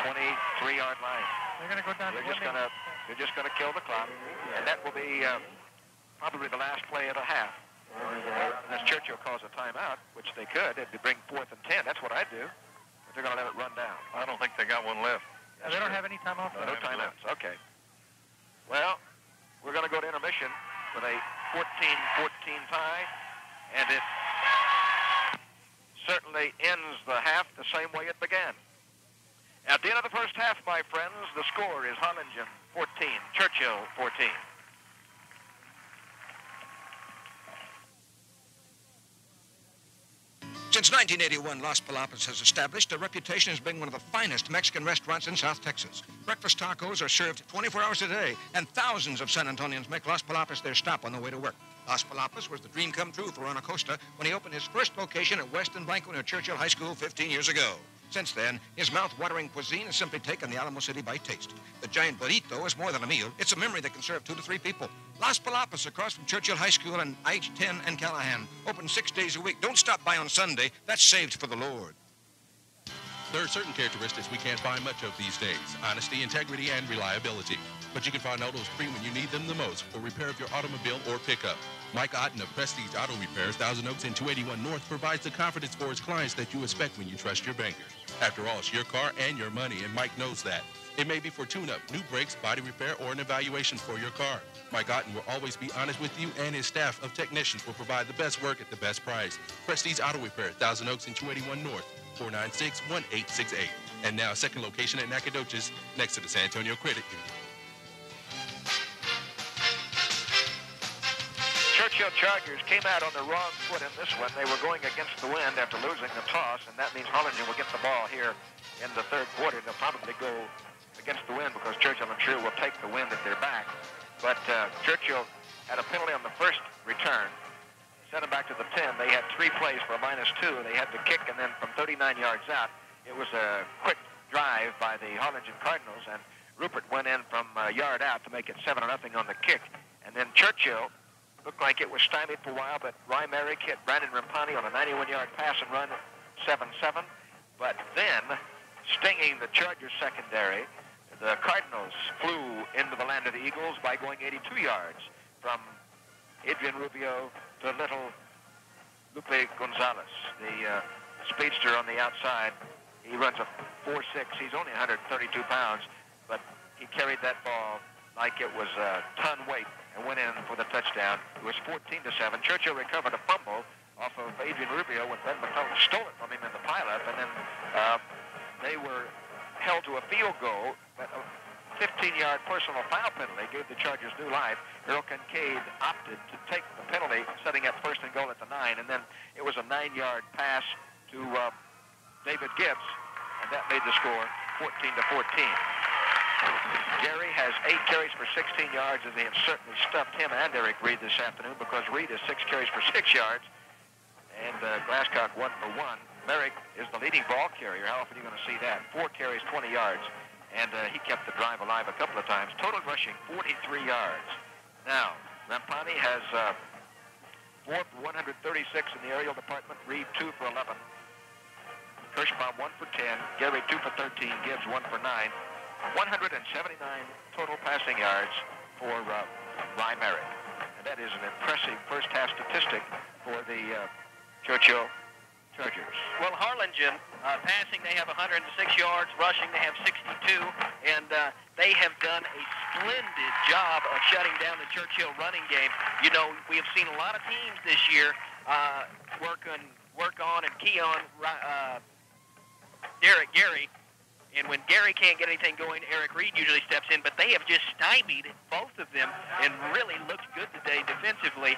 23-yard line. They're going to go down. They're just going to kill the clock, and that will be probably the last play of the half. Unless Churchill calls a timeout, which they could, it'd bring 4th and 10. That's what I'd do. But they're going to let it run down. I don't think they got one left. They don't have any timeouts. No timeouts. Okay. Well, we're going to go to intermission with a 14-14 tie, and it certainly ends the half the same way it began. At the end of the first half, my friends, the score is Harlingen 14, Churchill 14. Since 1981, Las Palapas has established a reputation as being one of the finest Mexican restaurants in South Texas. Breakfast tacos are served 24 hours a day, and thousands of San Antonians make Las Palapas their stop on the way to work. Las Palapas was the dream come true for Ron Acosta when he opened his first location at West and Blanco near Churchill High School 15 years ago. Since then, his mouth-watering cuisine has simply taken the Alamo City by taste. The giant burrito is more than a meal. It's a memory that can serve 2 to 3 people. Las Palapas, across from Churchill High School and I-10 and Callahan. Open 6 days a week. Don't stop by on Sunday. That's saved for the Lord. There are certain characteristics we can't find much of these days: honesty, integrity, and reliability. But you can find all those three when you need them the most for repair of your automobile or pickup. Mike Otten of Prestige Auto Repairs, Thousand Oaks and 281 North, provides the confidence for his clients that you expect when you trust your bankers. After all, it's your car and your money, and Mike knows that. It may be for tune-up, new brakes, body repair, or an evaluation for your car. Mike Otten will always be honest with you, and his staff of technicians will provide the best work at the best price. Prestige Auto Repair, Thousand Oaks and 281 North, 496-1868. And now, second location at Nacogdoches, next to the San Antonio Credit Union. Churchill Chargers came out on the wrong foot in this one. They were going against the wind after losing the toss, and that means Harlingen will get the ball here in the third quarter. They'll probably go against the wind because Churchill, I'm sure, will take the wind at their back. But Churchill had a penalty on the first return. Sent them back to the 10. They had 3 plays for a -2. They had to kick, and then from 39 yards out, it was a quick drive by the Harlingen Cardinals, and Rupert went in from a yard out to make it 7-0 on the kick. And then Churchill looked like it was stymied for a while, but Rye Merrick hit Brandon Rampani on a 91-yard pass and run 7-7. But then, stinging the Chargers secondary, the Cardinals flew into the land of the Eagles by going 82 yards from Adrian Rubio to little Lupe Gonzalez, the speedster on the outside. He runs a 4.6. He's only 132 pounds, but he carried that ball like it was a ton weight and went in for the touchdown. It was 14-7. Churchill recovered a fumble off of Adrian Rubio when Ben McCullough stole it from him in the pileup, and then they were held to a field goal, but a 15-yard personal foul penalty gave the Chargers new life. Earl Kincaid opted to take the penalty, setting up 1st and goal at the 9, and then it was a 9-yard pass to David Gibbs, and that made the score 14-14. Gary has 8 carries for 16 yards, and they have certainly stuffed him and Eric Reed this afternoon because Reed has 6 carries for 6 yards, and Glasscock 1 for 1. Merrick is the leading ball carrier. How often are you going to see that? 4 carries, 20 yards, and he kept the drive alive a couple of times. Total rushing, 43 yards. Now, Rampani has 4 for 136 in the aerial department. Reed 2 for 11. Kirschbaum 1 for 10. Gary 2 for 13. Gibbs 1 for 9. 179 total passing yards for Rye Merrick. And that is an impressive first half statistic for the Churchill Chargers. Well, Harlingen, passing, they have 106 yards. Rushing, they have 62. And they have done a splendid job of shutting down the Churchill running game. You know, we have seen a lot of teams this year work on and key on Derek Gary. And when Gary can't get anything going, Eric Reed usually steps in. But they have just stymied both of them and really looked good today defensively.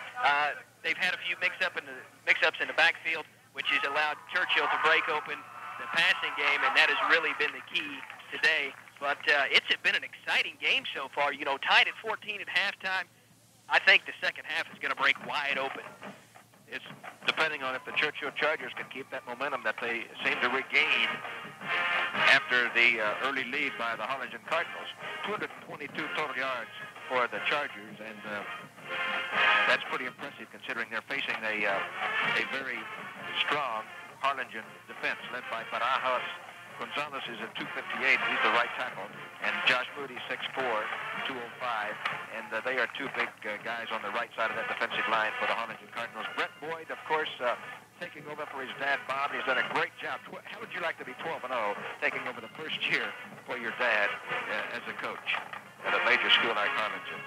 They've had a few mix-ups in the backfield, which has allowed Churchill to break open the passing game, and that has really been the key today. But it's been an exciting game so far. You know, tied at 14 at halftime. I think the second half is going to break wide open. It's depending on if the Churchill Chargers can keep that momentum that they seem to regain after the early lead by the Harlingen Cardinals. 222 total yards for the Chargers, and that's pretty impressive considering they're facing a very strong Harlingen defense led by Barajas. Gonzalez is at 258. He's the right tackle. And Josh Moody, 6'4", 205. And they are two big guys on the right side of that defensive line for the Harlingen Cardinals. Brett Boyd, of course, taking over for his dad, Bob. He's done a great job. How would you like to be 12-0, taking over the first year for your dad as a coach at a major school like Harlingen?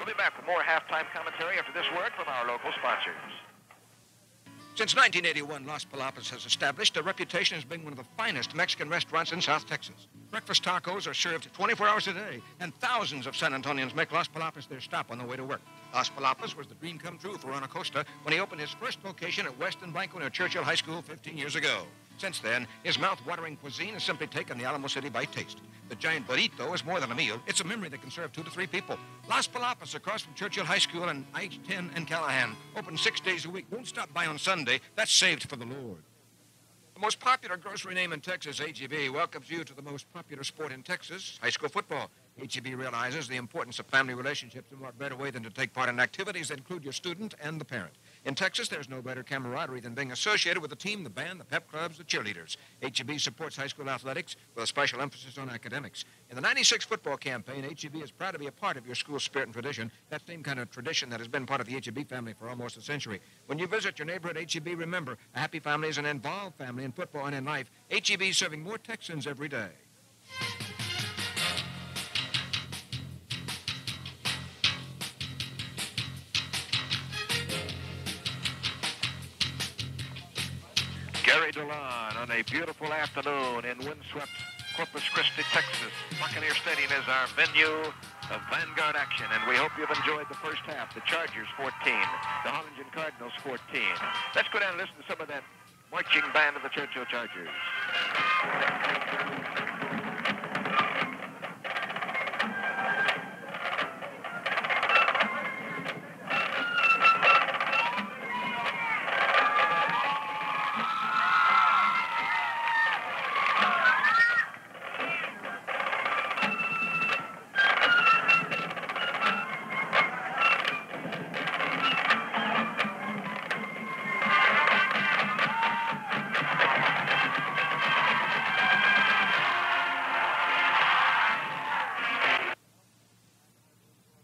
We'll be back with more halftime commentary after this word from our local sponsors. Since 1981, Las Palapas has established a reputation as being one of the finest Mexican restaurants in South Texas. Breakfast tacos are served 24 hours a day, and thousands of San Antonians make Las Palapas their stop on the way to work. Las Palapas was the dream come true for Ron Acosta when he opened his first location at West and Blanco near Churchill High School 15 years ago. Since then, his mouth-watering cuisine has simply taken the Alamo City by taste. The giant burrito is more than a meal. It's a memory that can serve 2 to 3 people. Las Palapas, across from Churchill High School and I-10 and Callahan, open 6 days a week. Don't stop by on Sunday. That's saved for the Lord. The most popular grocery name in Texas, H-E-B, welcomes you to the most popular sport in Texas, high school football. H-E-B realizes the importance of family relationships, and what better way than to take part in activities that include your student and the parent. In Texas, there's no better camaraderie than being associated with the team, the band, the pep clubs, the cheerleaders. H-E-B supports high school athletics with a special emphasis on academics. In the '96 football campaign, H-E-B is proud to be a part of your school's spirit and tradition, that same kind of tradition that has been part of the H-E-B family for almost a century. When you visit your neighborhood H-E-B, remember, a happy family is an involved family in football and in life. H-E-B is serving more Texans every day. Gary DeLaune on a beautiful afternoon in windswept Corpus Christi, Texas. Buccaneer Stadium is our venue of Vanguard action, and we hope you've enjoyed the first half. The Chargers 14, the Harlingen Cardinals 14. Let's go down and listen to some of that marching band of the Churchill Chargers.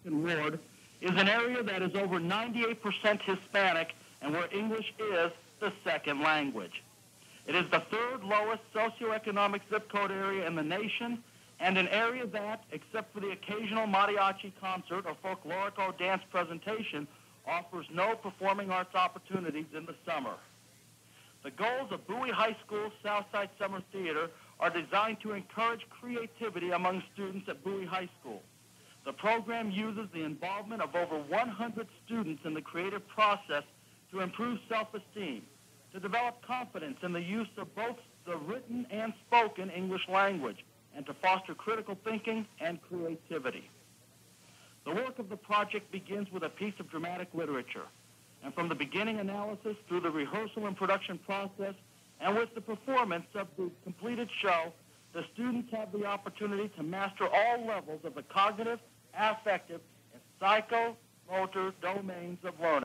Ward is an area that is over 98% Hispanic and where English is the second language. It is the third lowest socioeconomic zip code area in the nation and an area that, except for the occasional mariachi concert or folklorico dance presentation, offers no performing arts opportunities in the summer. The goals of Bowie High School's Southside Summer Theater are designed to encourage creativity among students at Bowie High School. The program uses the involvement of over 100 students in the creative process to improve self-esteem, to develop confidence in the use of both the written and spoken English language, and to foster critical thinking and creativity. The work of the project begins with a piece of dramatic literature, and from the beginning analysis through the rehearsal and production process, and with the performance of the completed show, the students have the opportunity to master all levels of the cognitive, affective, and psychomotor domains of learning.